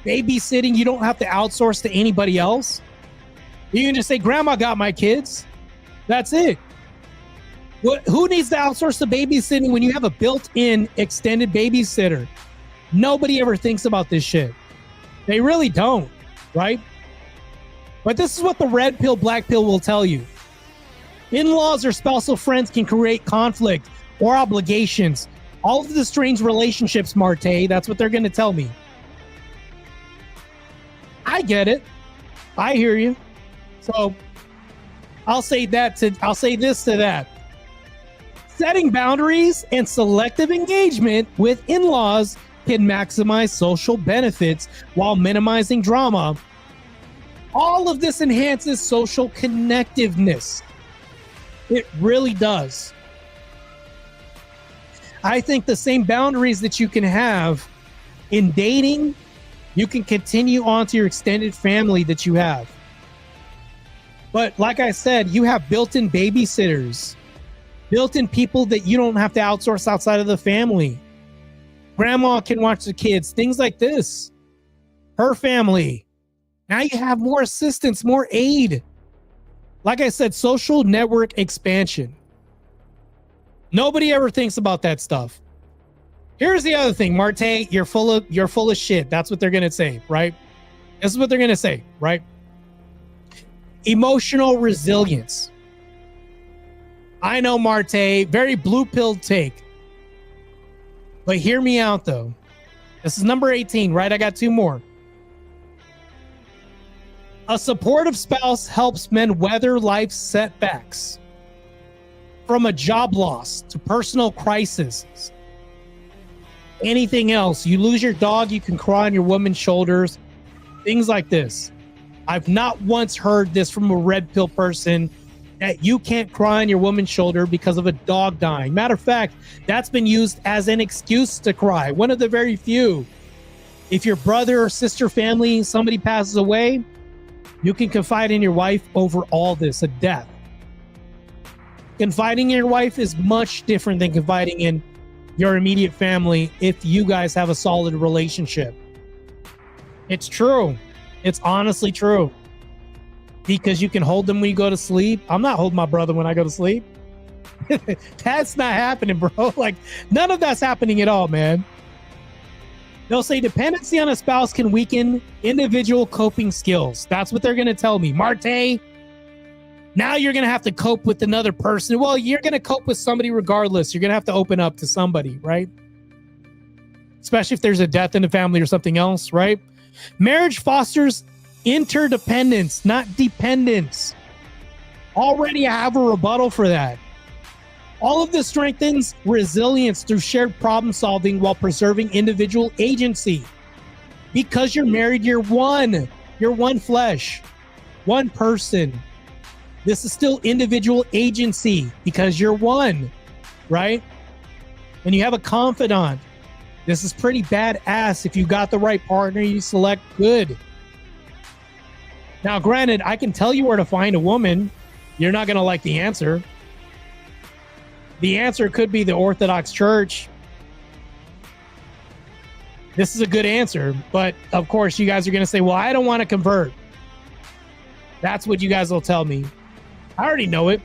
Babysitting, you don't have to outsource to anybody else. You can just say, Grandma got my kids. That's it. Who needs to outsource the babysitting when you have a built-in extended babysitter? Nobody ever thinks about this shit. They really don't, right? But this is what the red pill, black pill will tell you. In-laws or spousal friends can create conflict or obligations. All of the strange relationships, Marte, that's what they're going to tell me. I get it. I hear you. So I'll say this to that. Setting boundaries and selective engagement with in-laws can maximize social benefits while minimizing drama. All of this enhances social connectiveness. It really does. I think the same boundaries that you can have in dating, you can continue on to your extended family that you have. But like I said, you have built-in babysitters, built-in people that you don't have to outsource outside of the family. Grandma can watch the kids, things like this. Her family. Now you have more assistance, more aid. Like I said, social network expansion. Nobody ever thinks about that stuff. Here's the other thing, Marte, you're full of shit. That's what they're going to say, right? This is what they're going to say, right? Emotional resilience. I know, Marte, very blue pill take. But hear me out, though. This is number 18, right? I got 2 more. A supportive spouse helps men weather life's setbacks. From a job loss to personal crises. Anything else. You lose your dog, you can cry on your woman's shoulders. Things like this. I've not once heard this from a red pill person that you can't cry on your woman's shoulder because of a dog dying. Matter of fact, that's been used as an excuse to cry. One of the very few. If your brother or sister, family, somebody passes away, you can confide in your wife over all this, a death. Confiding in your wife is much different than confiding in your immediate family if you guys have a solid relationship. It's true. It's honestly true. Because you can hold them when you go to sleep. I'm not holding my brother when I go to sleep. That's not happening, bro. Like, none of that's happening at all, man. They'll say dependency on a spouse can weaken individual coping skills. That's what they're going to tell me. Marte, now you're going to have to cope with another person. Well, you're going to cope with somebody regardless. You're going to have to open up to somebody, right? Especially if there's a death in the family or something else, right? Marriage fosters interdependence, not dependence. Already I have a rebuttal for that. All of this strengthens resilience through shared problem solving while preserving individual agency. Because you're married, you're one. You're one flesh, one person. This is still individual agency because you're one, right? And you have a confidant. This is pretty badass. If you got the right partner, you select good. Now, granted, I can tell you where to find a woman. You're not going to like the answer. The answer could be the Orthodox Church. This is a good answer, but of course you guys are going to say, well, I don't want to convert. That's what you guys will tell me. I already know it.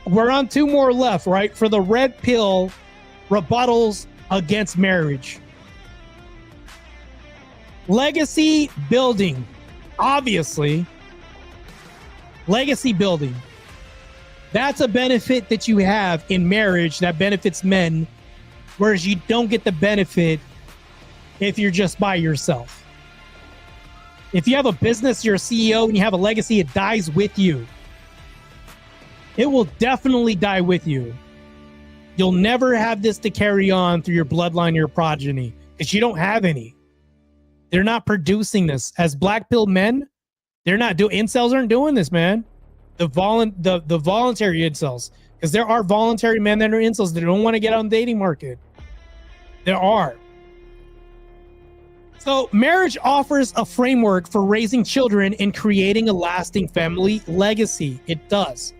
We're on 2 more left, right? For the red pill rebuttals against marriage. Legacy building. Obviously, legacy building. That's a benefit that you have in marriage that benefits men, whereas you don't get the benefit if you're just by yourself. If you have a business, you're a CEO, and you have a legacy, it dies with you. It will definitely die with you. You'll never have this to carry on through your bloodline, your progeny, because you don't have any. They're not producing this. As black pill men, they're not doing, incels aren't doing this, man. The voluntary incels, because there are voluntary men that are incels that don't want to get on the dating market. There are. So marriage offers a framework for raising children and creating a lasting family legacy. It does.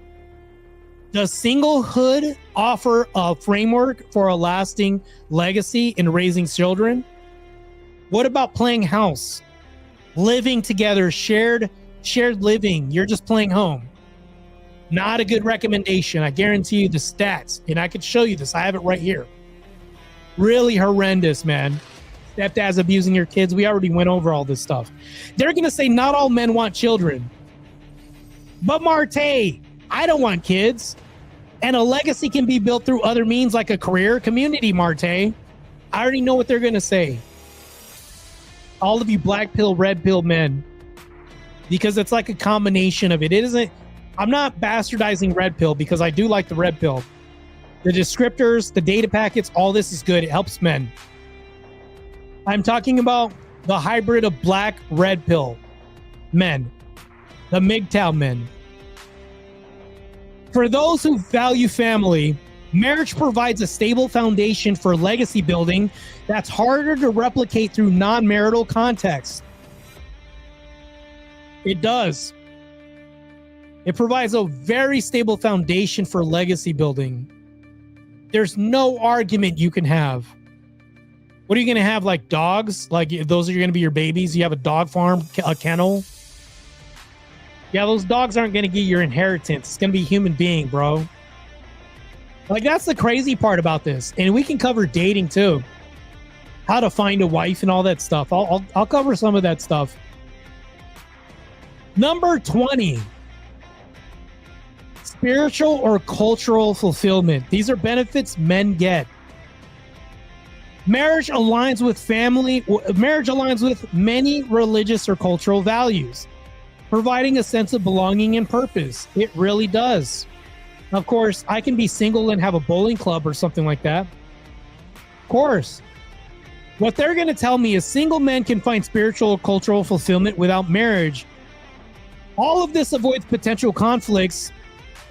Does singlehood offer a framework for a lasting legacy in raising children? What about playing house? Living together, shared living. You're just playing home. Not a good recommendation. I guarantee you the stats, and I could show you this. I have it right here. Really horrendous, man. Stepdads abusing your kids. We already went over all this stuff. They're going to say not all men want children. But Marte, I don't want kids. And a legacy can be built through other means like a career community, Marte. I already know what they're going to say. All of you black pill, red pill men. Because it's like a combination of it. It isn't, I'm not bastardizing red pill because I do like the red pill. The descriptors, the data packets, all this is good. It helps men. I'm talking about the hybrid of black, red pill men. The MGTOW men. For those who value family, marriage provides a stable foundation for legacy building that's harder to replicate through non-marital context. It does. It provides a very stable foundation for legacy building. There's no argument you can have. What are you going to have, like dogs? Like those are going to be your babies? You have a dog farm, a kennel? Yeah, those dogs aren't going to get your inheritance. It's going to be a human being, bro. Like, that's the crazy part about this. And we can cover dating, too. How to find a wife and all that stuff. I'll cover some of that stuff. Number 20. Spiritual or cultural fulfillment. These are benefits men get. Marriage aligns with family. Marriage aligns with many religious or cultural values, providing a sense of belonging and purpose. It really does. Of course, I can be single and have a bowling club or something like that. Of course. What they're going to tell me is single men can find spiritual or cultural fulfillment without marriage. All of this avoids potential conflicts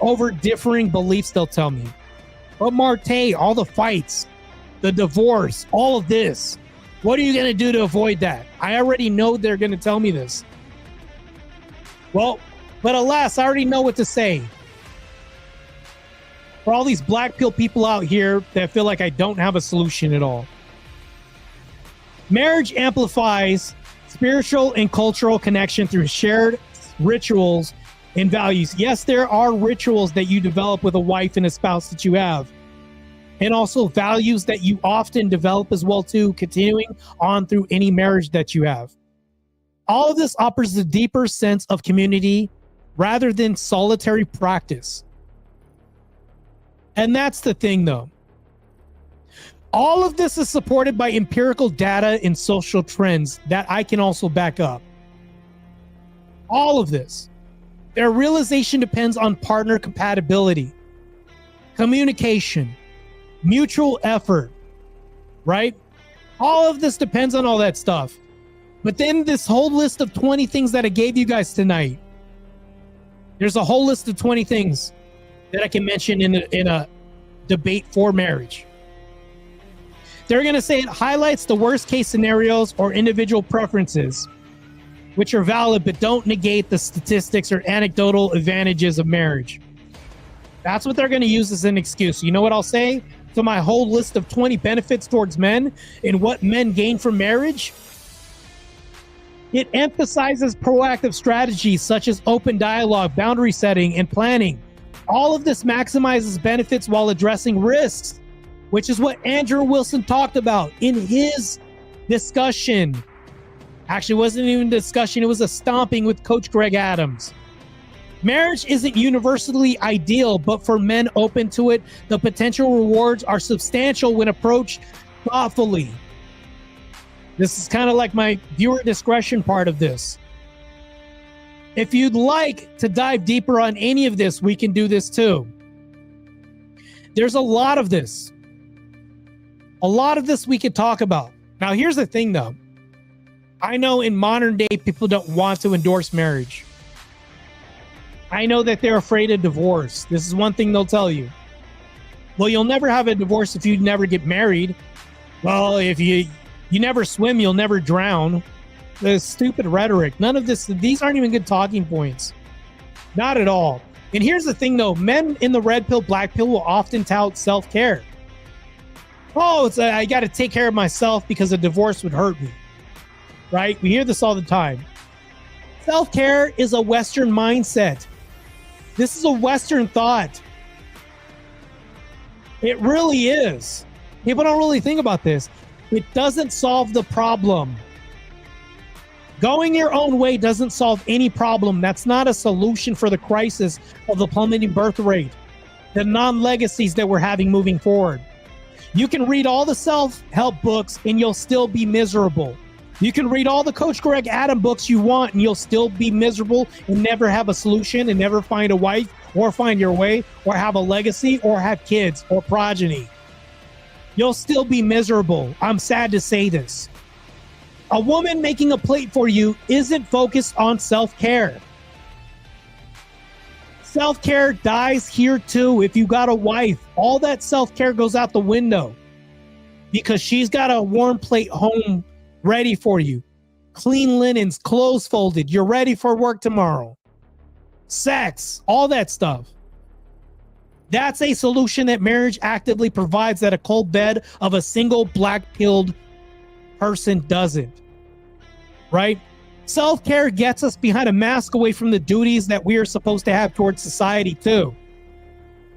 over differing beliefs, they'll tell me. But Marte, all the fights, the divorce, all of this, what are you going to do to avoid that? I already know they're going to tell me this. Well, but alas, I already know what to say. For all these black pill people out here that feel like I don't have a solution at all. Marriage amplifies spiritual and cultural connection through shared rituals and values. Yes, there are rituals that you develop with a wife and a spouse that you have. And also values that you often develop as well too, continuing on through any marriage that you have. All of this offers a deeper sense of community rather than solitary practice. And that's the thing, though. All of this is supported by empirical data and social trends that I can also back up. All of this. Their realization depends on partner compatibility, communication, mutual effort, right? All of this depends on all that stuff. But then this whole list of 20 things that I gave you guys tonight, there's a whole list of 20 things that I can mention in a debate for marriage. They're going to say it highlights the worst case scenarios or individual preferences, which are valid but don't negate the statistics or anecdotal advantages of marriage. That's what they're going to use as an excuse. You know what I'll say to my whole list of 20 benefits towards men and what men gain from marriage? It emphasizes proactive strategies such as open dialogue, boundary setting, and planning. All of this maximizes benefits while addressing risks, which is what Andrew Wilson talked about in his discussion. Actually, it wasn't even a discussion. It was a stomping with Coach Greg Adams. Marriage isn't universally ideal, but for men open to it, the potential rewards are substantial when approached thoughtfully. This is kind of like my viewer discretion part of this. If you'd like to dive deeper on any of this, we can do this too. There's a lot of this. A lot of this we could talk about. Now, here's the thing, though. I know in modern day, people don't want to endorse marriage. I know that they're afraid of divorce. This is one thing they'll tell you. Well, you'll never have a divorce if you never get married. Well, if you never swim, you'll never drown. The stupid rhetoric. None of this, these aren't even good talking points. Not at all. And here's the thing, though. Men in the red pill, black pill will often tout self-care. Oh, I got to take care of myself because a divorce would hurt me. Right? We hear this all the time. Self-care is a Western mindset. This is a Western thought. It really is. People don't really think about this. It doesn't solve the problem. Going your own way doesn't solve any problem. That's not a solution for the crisis of the plummeting birth rate, the non-legacies that we're having moving forward. You can read all the self-help books and you'll still be miserable. You can read all the Coach Greg Adam books you want and you'll still be miserable and never have a solution and never find a wife or find your way or have a legacy or have kids or progeny. You'll still be miserable. I'm sad to say this. A woman making a plate for you isn't focused on self-care. Self-care dies here too. If you got a wife, all that self-care goes out the window because she's got a warm plate home ready for you. Clean linens, clothes folded. You're ready for work tomorrow. Sex, all that stuff. That's a solution that marriage actively provides that a cold bed of a single black-pilled person doesn't. Right? Self-care gets us behind a mask away from the duties that we are supposed to have towards society too.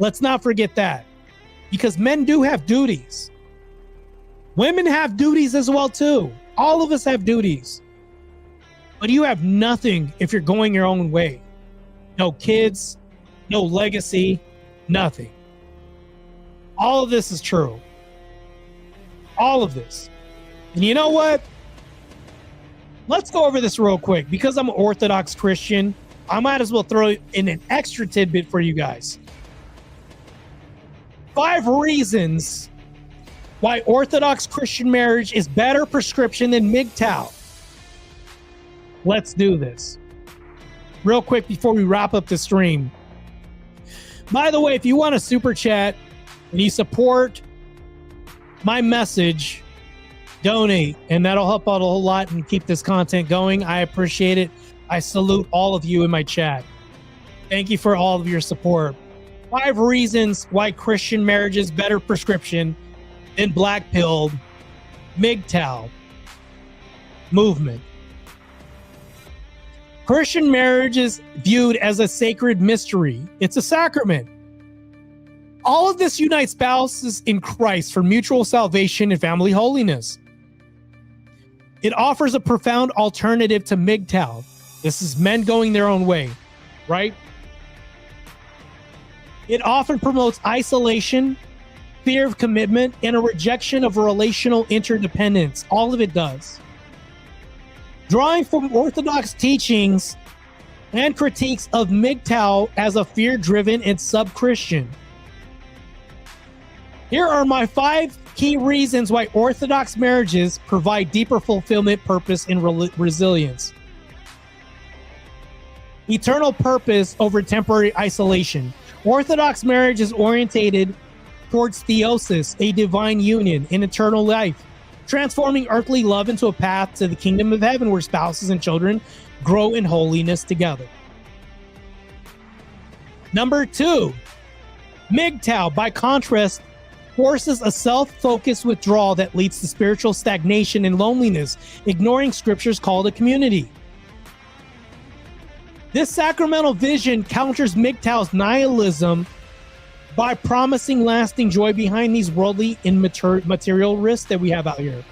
Let's not forget that. Because men do have duties. Women have duties as well too. All of us have duties. But you have nothing if you're going your own way. No kids, no legacy, nothing. All of this is true. All of this. And you know what? Let's go over this real quick. Because I'm an Orthodox Christian, I might as well throw in an extra tidbit for you guys. 5 reasons why Orthodox Christian marriage is better prescription than MGTOW. Let's do this. Real quick before we wrap up the stream. By the way, if you want to super chat and you support my message, donate, and that'll help out a whole lot and keep this content going. I appreciate it. I salute all of you in my chat. Thank you for all of your support. 5 reasons why Christian marriage is better prescription than black-pilled MGTOW movement. Christian marriage is viewed as a sacred mystery. It's a sacrament. All of this unites spouses in Christ for mutual salvation and family holiness. It offers a profound alternative to MGTOW. This is men going their own way, right? It often promotes isolation, fear of commitment, and a rejection of relational interdependence. All of it does. Drawing from Orthodox teachings and critiques of MGTOW as a fear-driven and sub-Christian. Here are my 5 key reasons why Orthodox marriages provide deeper fulfillment, purpose, and resilience. Eternal purpose over temporary isolation. Orthodox marriage is orientated towards theosis, a divine union, in eternal life, transforming earthly love into a path to the kingdom of heaven where spouses and children grow in holiness together. Number 2, MGTOW, by contrast, forces a self-focused withdrawal that leads to spiritual stagnation and loneliness, ignoring scripture's call to community. This sacramental vision counters MGTOW's nihilism by promising lasting joy behind these worldly and material risks that we have out here.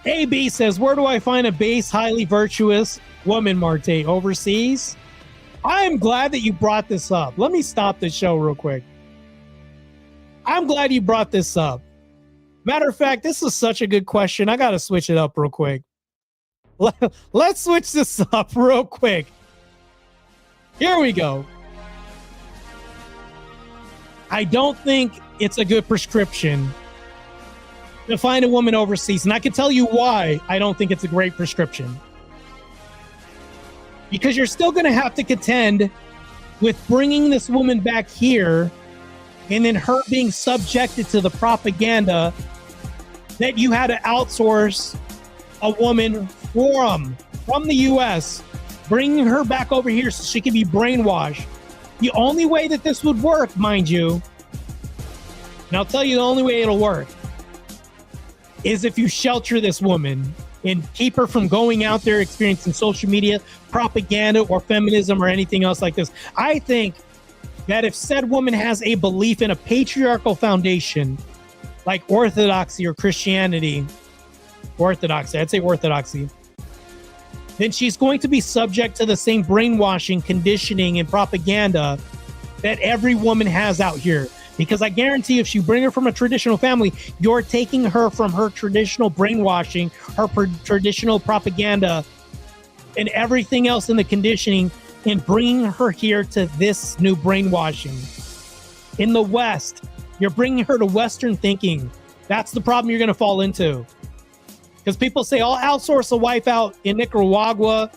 AB says, where do I find a base, highly virtuous woman, Marte? Overseas? I am glad that you brought this up. Let me stop the show real quick. I'm glad you brought this up. Matter of fact, this is such a good question. I got to switch it up real quick. Let's switch this up real quick. Here we go. I don't think it's a good prescription to find a woman overseas. And I can tell you why I don't think it's a great prescription. Because you're still going to have to contend with bringing this woman back here and then her being subjected to the propaganda that you had to outsource a woman from the U.S., bringing her back over here so she can be brainwashed. The only way that this would work, mind you, and I'll tell you the only way it'll work, is if you shelter this woman and keep her from going out there experiencing social media propaganda or feminism or anything else like this. I think that if said woman has a belief in a patriarchal foundation like Orthodoxy or Christianity, I'd say Orthodoxy, then she's going to be subject to the same brainwashing, conditioning, and propaganda that every woman has out here. Because I guarantee if you bring her from a traditional family, you're taking her from her traditional brainwashing, her traditional propaganda, and everything else in the conditioning, and bringing her here to this new brainwashing. In the West, you're bringing her to Western thinking. That's the problem you're going to fall into. Because people say, I'll outsource a wife out in Nicaragua,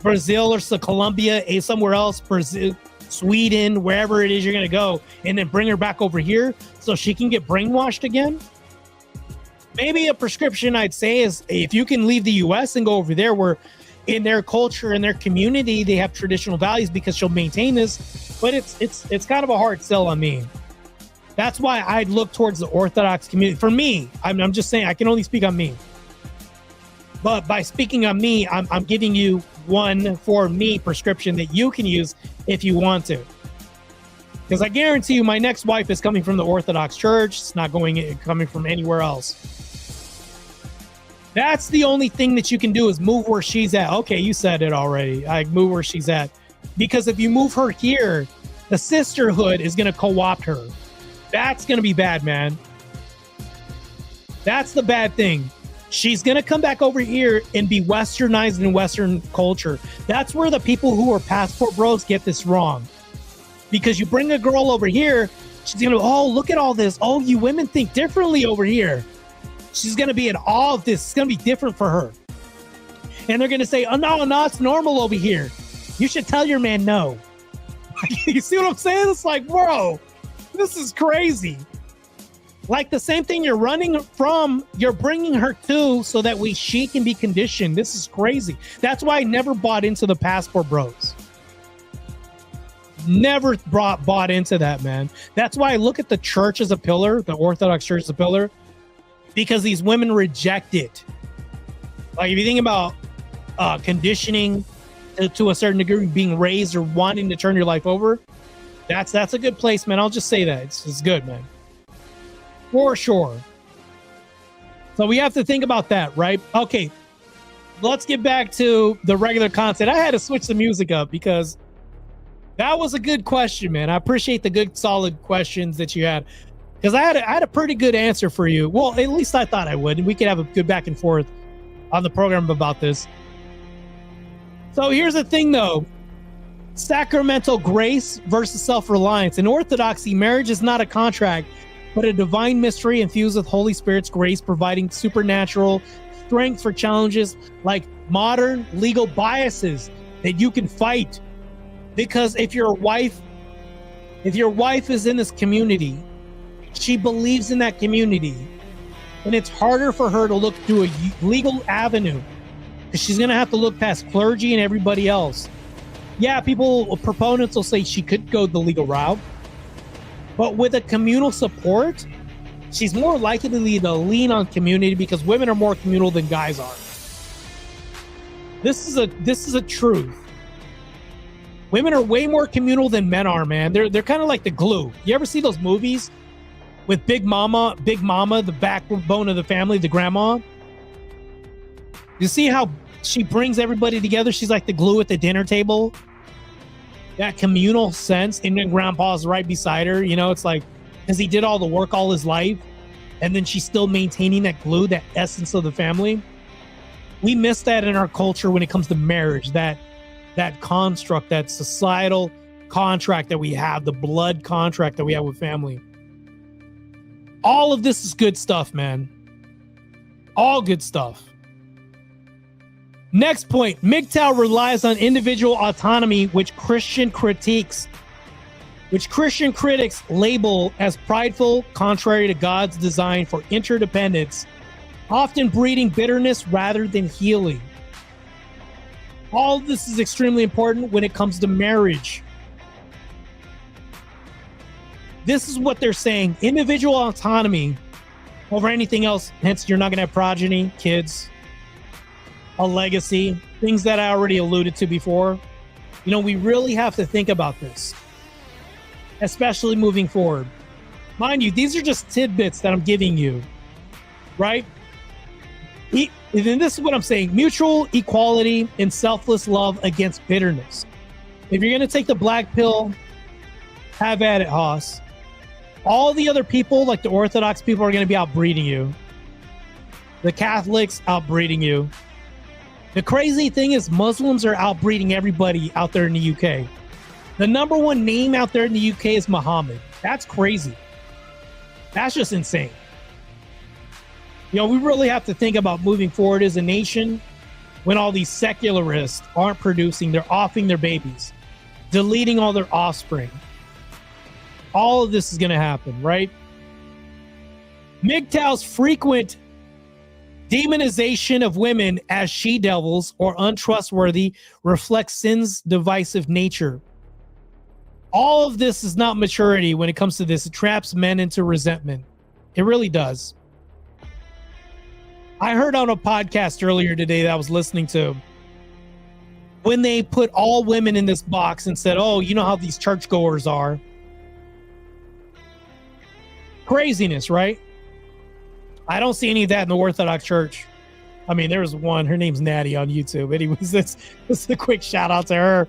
Brazil, or Colombia, somewhere else, Brazil, Sweden, wherever it is you're going to go, and then bring her back over here so she can get brainwashed again. Maybe a prescription I'd say is if you can leave the US and go over there where in their culture, in their community, they have traditional values, because she'll maintain this. But it's kind of a hard sell on me. That's why I'd look towards the Orthodox community. For me, I'm just saying, I can only speak on me. But by speaking on me, I'm giving you one for me prescription that you can use if you want to. Because I guarantee you my next wife is coming from the Orthodox Church. It's not coming from anywhere else. That's the only thing that you can do is move where she's at. Okay, you said it already. I move where she's at. Because if you move her here, the sisterhood is going to co-opt her. That's going to be bad, man. That's the bad thing. She's going to come back over here and be westernized in Western culture. That's where the people who are passport bros get this wrong. Because you bring a girl over here, she's going to, oh, look at all this. Oh, you women think differently over here. She's going to be in awe of this. It's going to be different for her. And they're going to say, oh, no, it's normal over here. You should tell your man no. You see what I'm saying? It's like, bro, this is crazy. Like the same thing you're running from, you're bringing her to so that she can be conditioned. This is crazy. That's why I never bought into the passport bros. Never bought into that, man. That's why I look at the church as a pillar, the Orthodox Church as a pillar, because these women reject it. Like if you think about conditioning to a certain degree, being raised or wanting to turn your life over, that's a good place, man. I'll just say that. It's good, man. For sure. So we have to think about that, right? Okay, let's get back to the regular content. I had to switch the music up because that was a good question, man. I appreciate the good, solid questions that you had, because I had a pretty good answer for you. Well, at least I thought I would, and we could have a good back and forth on the program about this. So here's the thing, though. Sacramental grace versus self-reliance. In Orthodoxy, marriage is not a contract, but a divine mystery infused with Holy Spirit's grace, providing supernatural strength for challenges like modern legal biases that you can fight. Because if your wife is in this community, she believes in that community, and it's harder for her to look through a legal avenue, because she's going to have to look past clergy and everybody else. Yeah, proponents will say she could go the legal route, but with a communal support, she's more likely to lean on community, because women are more communal than guys are. This is a truth. Women are way more communal than men are, man. They're kind of like the glue. You ever see those movies with Big Mama, the backbone of the family, the grandma? You see how she brings everybody together? She's like the glue at the dinner table. That communal sense, and then grandpa's right beside her. You know, it's like, because he did all the work all his life, and then she's still maintaining that glue, that essence of the family. We miss that in our culture when it comes to marriage, that construct, that societal contract that we have, the blood contract that we have with family. All of this is good stuff, man. All good stuff. Next point, MGTOW relies on individual autonomy, which Christian critics label as prideful, contrary to God's design for interdependence, often breeding bitterness rather than healing. All of this is extremely important when it comes to marriage. This is what they're saying. Individual autonomy over anything else. Hence, you're not going to have progeny, kids, a legacy, things that I already alluded to before. You know, we really have to think about this, especially moving forward. Mind you, these are just tidbits that I'm giving you, right? And this is what I'm saying: mutual equality and selfless love against bitterness. If you're going to take the black pill, have at it, Haas. All the other people, like the Orthodox people, are going to be outbreeding you. The Catholics outbreeding you. The crazy thing is Muslims are outbreeding everybody out there in the UK. The number one name out there in the UK is Muhammad. That's crazy. That's just insane. You know, we really have to think about moving forward as a nation when all these secularists aren't producing, they're offing their babies, deleting all their offspring. All of this is going to happen, right? MGTOW's frequent demonization of women as she-devils or untrustworthy reflects sin's divisive nature. All of this is not maturity when it comes to this. It traps men into resentment. It really does. I heard on a podcast earlier today that I was listening to, when they put all women in this box and said, oh, you know how these churchgoers are. Craziness, right? I don't see any of that in the Orthodox Church. I mean, there was one, her name's Natty on YouTube. Anyways, this is a quick shout out to her.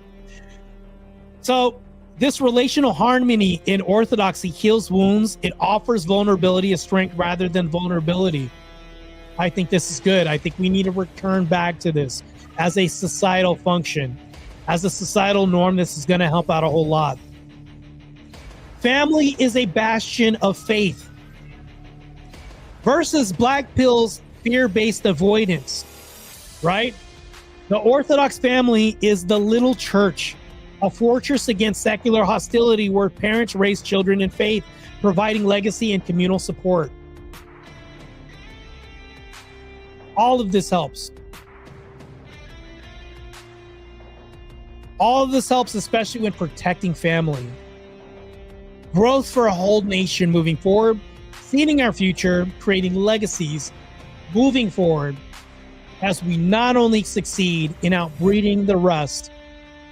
So this relational harmony in Orthodoxy heals wounds. It offers vulnerability as strength rather than vulnerability. I think this is good. I think we need to return back to this as a societal function. As a societal norm, this is going to help out a whole lot. Family is a bastion of faith versus black pill's fear-based avoidance, right? The Orthodox family is the little church, a fortress against secular hostility where parents raise children in faith, providing legacy and communal support. All of this helps. All of this helps, especially when protecting family. Growth for a whole nation moving forward, seeding our future, creating legacies moving forward as we not only succeed in outbreeding the rest,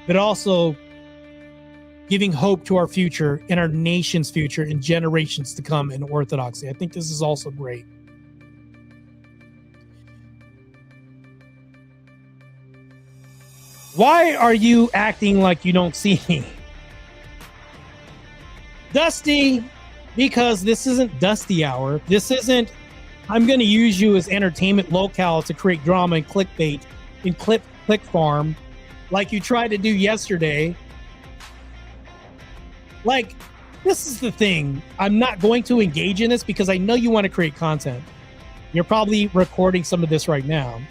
but also giving hope to our future and our nation's future and generations to come in Orthodoxy. I think this is also great. Why are you acting like you don't see me? Dusty, because this isn't Dusty Hour. This isn't, I'm going to use you as entertainment locale to create drama and clickbait and click farm like you tried to do yesterday. Like, this is the thing. I'm not going to engage in this because I know you want to create content. You're probably recording some of this right now.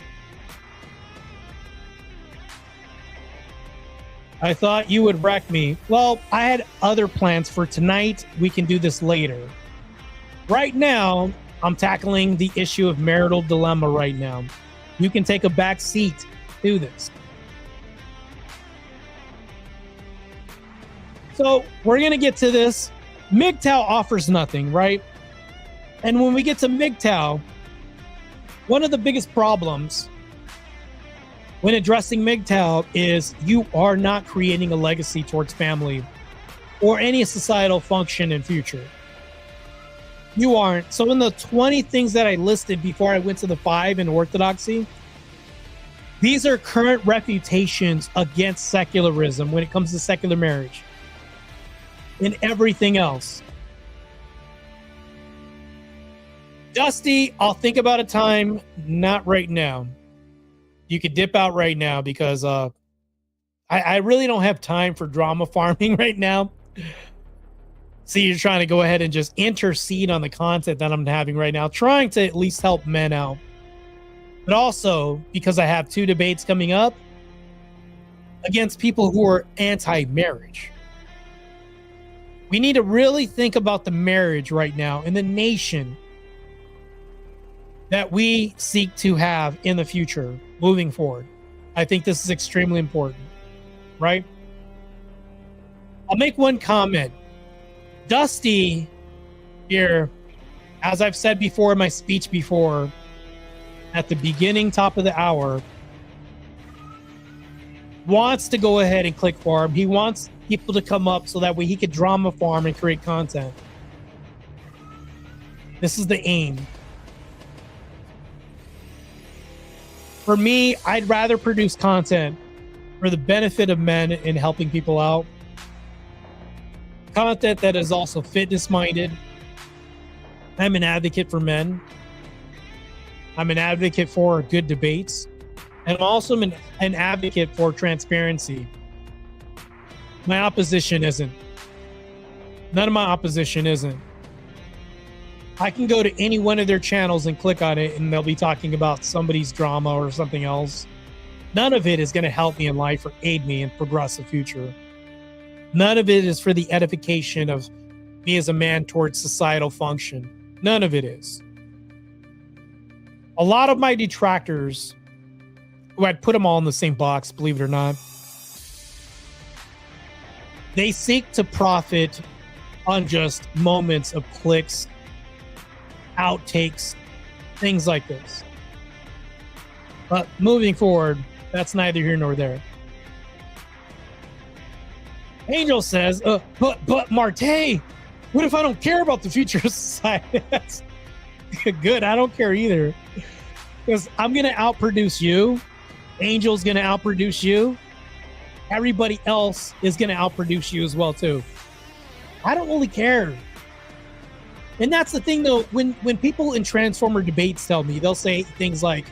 I thought you would wreck me. Well, I had other plans for tonight. We can do this later. Right now, I'm tackling the issue of marital dilemma right now. You can take a back seat to this. So we're going to get to this. MGTOW offers nothing, right? And when we get to MGTOW, one of the biggest problems when addressing MGTOW is you are not creating a legacy towards family or any societal function in future. You aren't. So in the 20 things that I listed before I went to the 5 in Orthodoxy, these are current refutations against secularism when it comes to secular marriage and everything else. Dusty, I'll think about a time, not right now. You could dip out right now because I really don't have time for drama farming right now. So you're trying to go ahead and just intercede on the content that I'm having right now, trying to at least help men out. But also because I have 2 debates coming up against people who are anti-marriage. We need to really think about the marriage right now in the nation that we seek to have in the future moving forward. I think this is extremely important, right? I'll make one comment. Dusty here, as I've said before in my speech before, at the beginning, top of the hour, wants to go ahead and click farm. He wants people to come up so that way he could drama farm and create content. This is the aim. For me, I'd rather produce content for the benefit of men and helping people out. Content that is also fitness minded. I'm an advocate for men. I'm an advocate for good debates. And I'm also an advocate for transparency. My opposition isn't. None of my opposition isn't. I can go to any one of their channels and click on it and they'll be talking about somebody's drama or something else. None of it is going to help me in life or aid me in progressive future. None of it is for the edification of me as a man towards societal function. None of it is. A lot of my detractors, who I'd put them all in the same box, believe it or not, they seek to profit on just moments of clicks, outtakes, things like this. But moving forward, that's neither here nor there. Angel says, but Marte, what if I don't care about the future of society? That's good. I don't care either. Because I'm going to outproduce you. Angel's going to outproduce you. Everybody else is going to outproduce you as well, too. I don't really care. And that's the thing, though. When people in Transformer debates tell me, they'll say things like,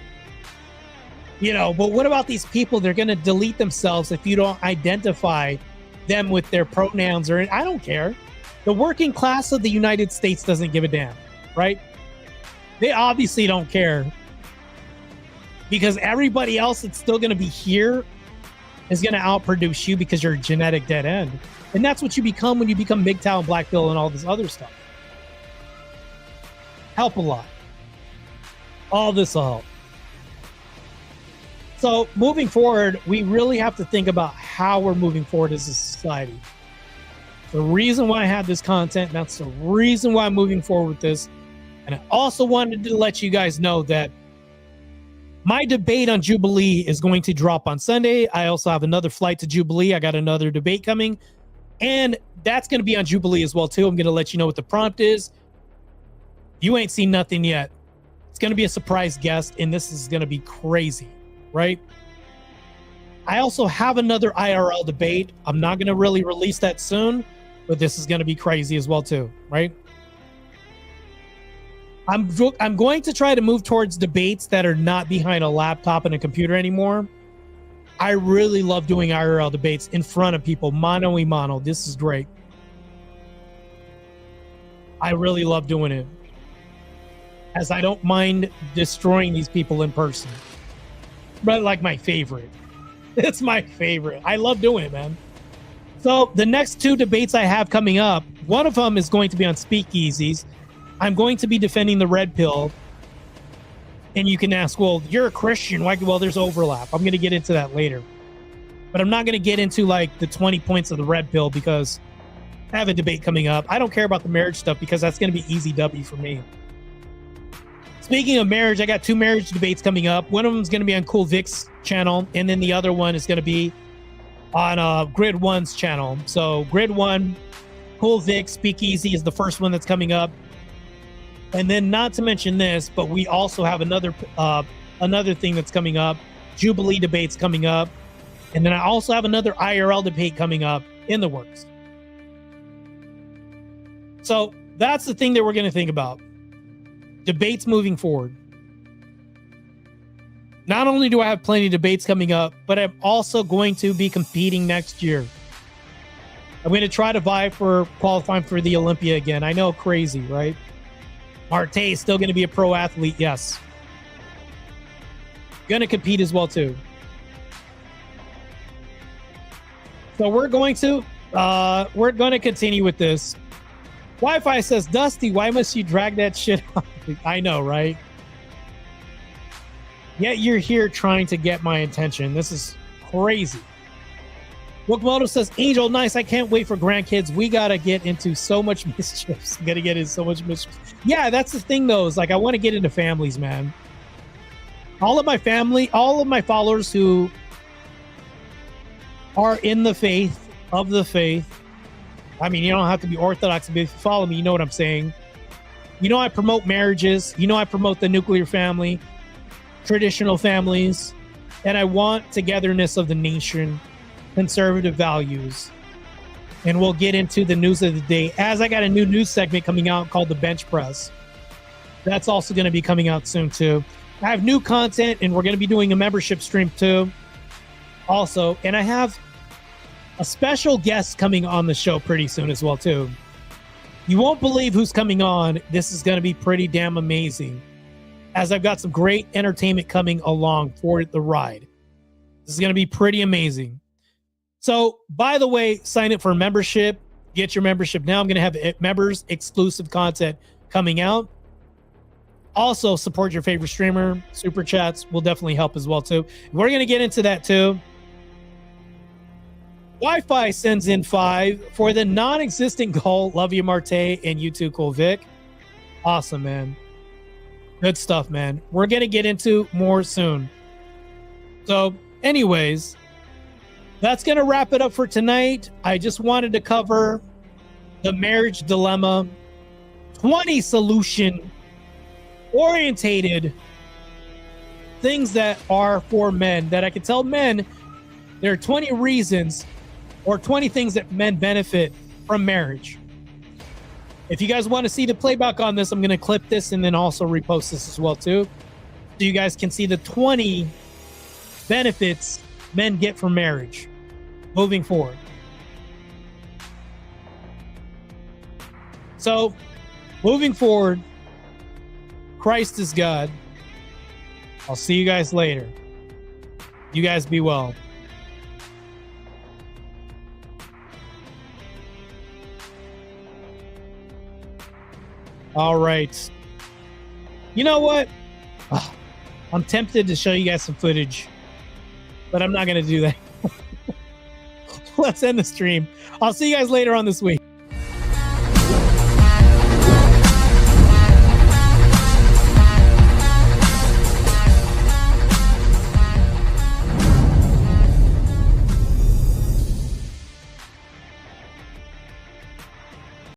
but what about these people? They're going to delete themselves if you don't identify them with their pronouns. Or I don't care. The working class of the United States doesn't give a damn, right? They obviously don't care. Because everybody else that's still going to be here is going to outproduce you because you're a genetic dead end. And that's what you become when you become MGTOW and Black Pill and all this other stuff. Help a lot. All this will help. So moving forward, we really have to think about how we're moving forward as a society. The reason why I have this content, and that's the reason why I'm moving forward with this. And I also wanted to let you guys know that my debate on Jubilee is going to drop on Sunday. I also have another flight to Jubilee. I got another debate coming. And that's going to be on Jubilee as well, too. I'm going to let you know what the prompt is. You ain't seen nothing yet. It's going to be a surprise guest, and this is going to be crazy, right? I also have another IRL debate. I'm not going to really release that soon, but this is going to be crazy as well, too, right? I'm going to try to move towards debates that are not behind a laptop and a computer anymore. I really love doing IRL debates in front of people, mano y mano. This is great. I really love doing it, as I don't mind destroying these people in person. But like my favorite. It's my favorite. I love doing it, man. So the next two debates I have coming up, one of them is going to be on speakeasies. I'm going to be defending the red pill. And you can ask, well, you're a Christian. Why? Well, there's overlap. I'm going to get into that later. But I'm not going to get into like the 20 points of the red pill because I have a debate coming up. I don't care about the marriage stuff because that's going to be easy W for me. Speaking of marriage, I got two marriage debates coming up. One of them is going to be on Cool Vic's channel. And then the other one is going to be on Grid One's channel. So Grid One, Cool Vic, Speakeasy is the first one that's coming up. And then not to mention this, but we also have another thing that's coming up. Jubilee debates coming up. And then I also have another IRL debate coming up in the works. So that's the thing that we're going to think about. Debates moving forward. Not only do I have plenty of debates coming up, but I'm also going to be competing next year. I'm going to try to vie for qualifying for the Olympia again. I know, crazy, right? Marte is still going to be a pro athlete, yes. Going to compete as well, too. So we're going to continue with this. Wi-Fi says, Dusty, why must you drag that shit up? I know, right? Yet you're here trying to get my attention. This is crazy. Wokmoto says, Angel, nice. I can't wait for grandkids. We got to get into so much mischief. Got to get into so much mischief. Yeah, that's the thing, though. Is like, I want to get into families, man. All of my family, all of my followers who are in the faith, of the faith. I mean, you don't have to be Orthodox, but if you follow me, you know what I'm saying. You know, I promote marriages. You know, I promote the nuclear family, traditional families, and I want togetherness of the nation, conservative values. And we'll get into the news of the day, as I got a new news segment coming out called The Bench Press. That's also going to be coming out soon too. I have new content, and we're going to be doing a membership stream too also. And I have a special guest coming on the show pretty soon as well too. You won't believe who's coming on. This is going to be pretty damn amazing, as I've got some great entertainment coming along for the ride. This is going to be pretty amazing. So, by the way, sign up for a membership. Get your membership now. I'm going to have members exclusive content coming out. Also, support your favorite streamer. Super chats will definitely help as well too. We're going to get into that too. Wi-Fi sends in 5 for the non-existent goal. Love you, Marte, and you too, Cool Vic. Awesome, man. Good stuff, man. We're going to get into more soon. So, anyways, that's going to wrap it up for tonight. I just wanted to cover the marriage dilemma, 20 solution-orientated things that are for men, that I can tell men there are 20 reasons or 20 things that men benefit from marriage. If you guys want to see the playback on this, I'm going to clip this and then also repost this as well too, so you guys can see the 20 benefits men get from marriage moving forward. So, moving forward, Christ is God. I'll see you guys later. You guys be well. All right. You know what? I'm tempted to show you guys some footage, but I'm not going to do that. Let's end the stream. I'll see you guys later on this week.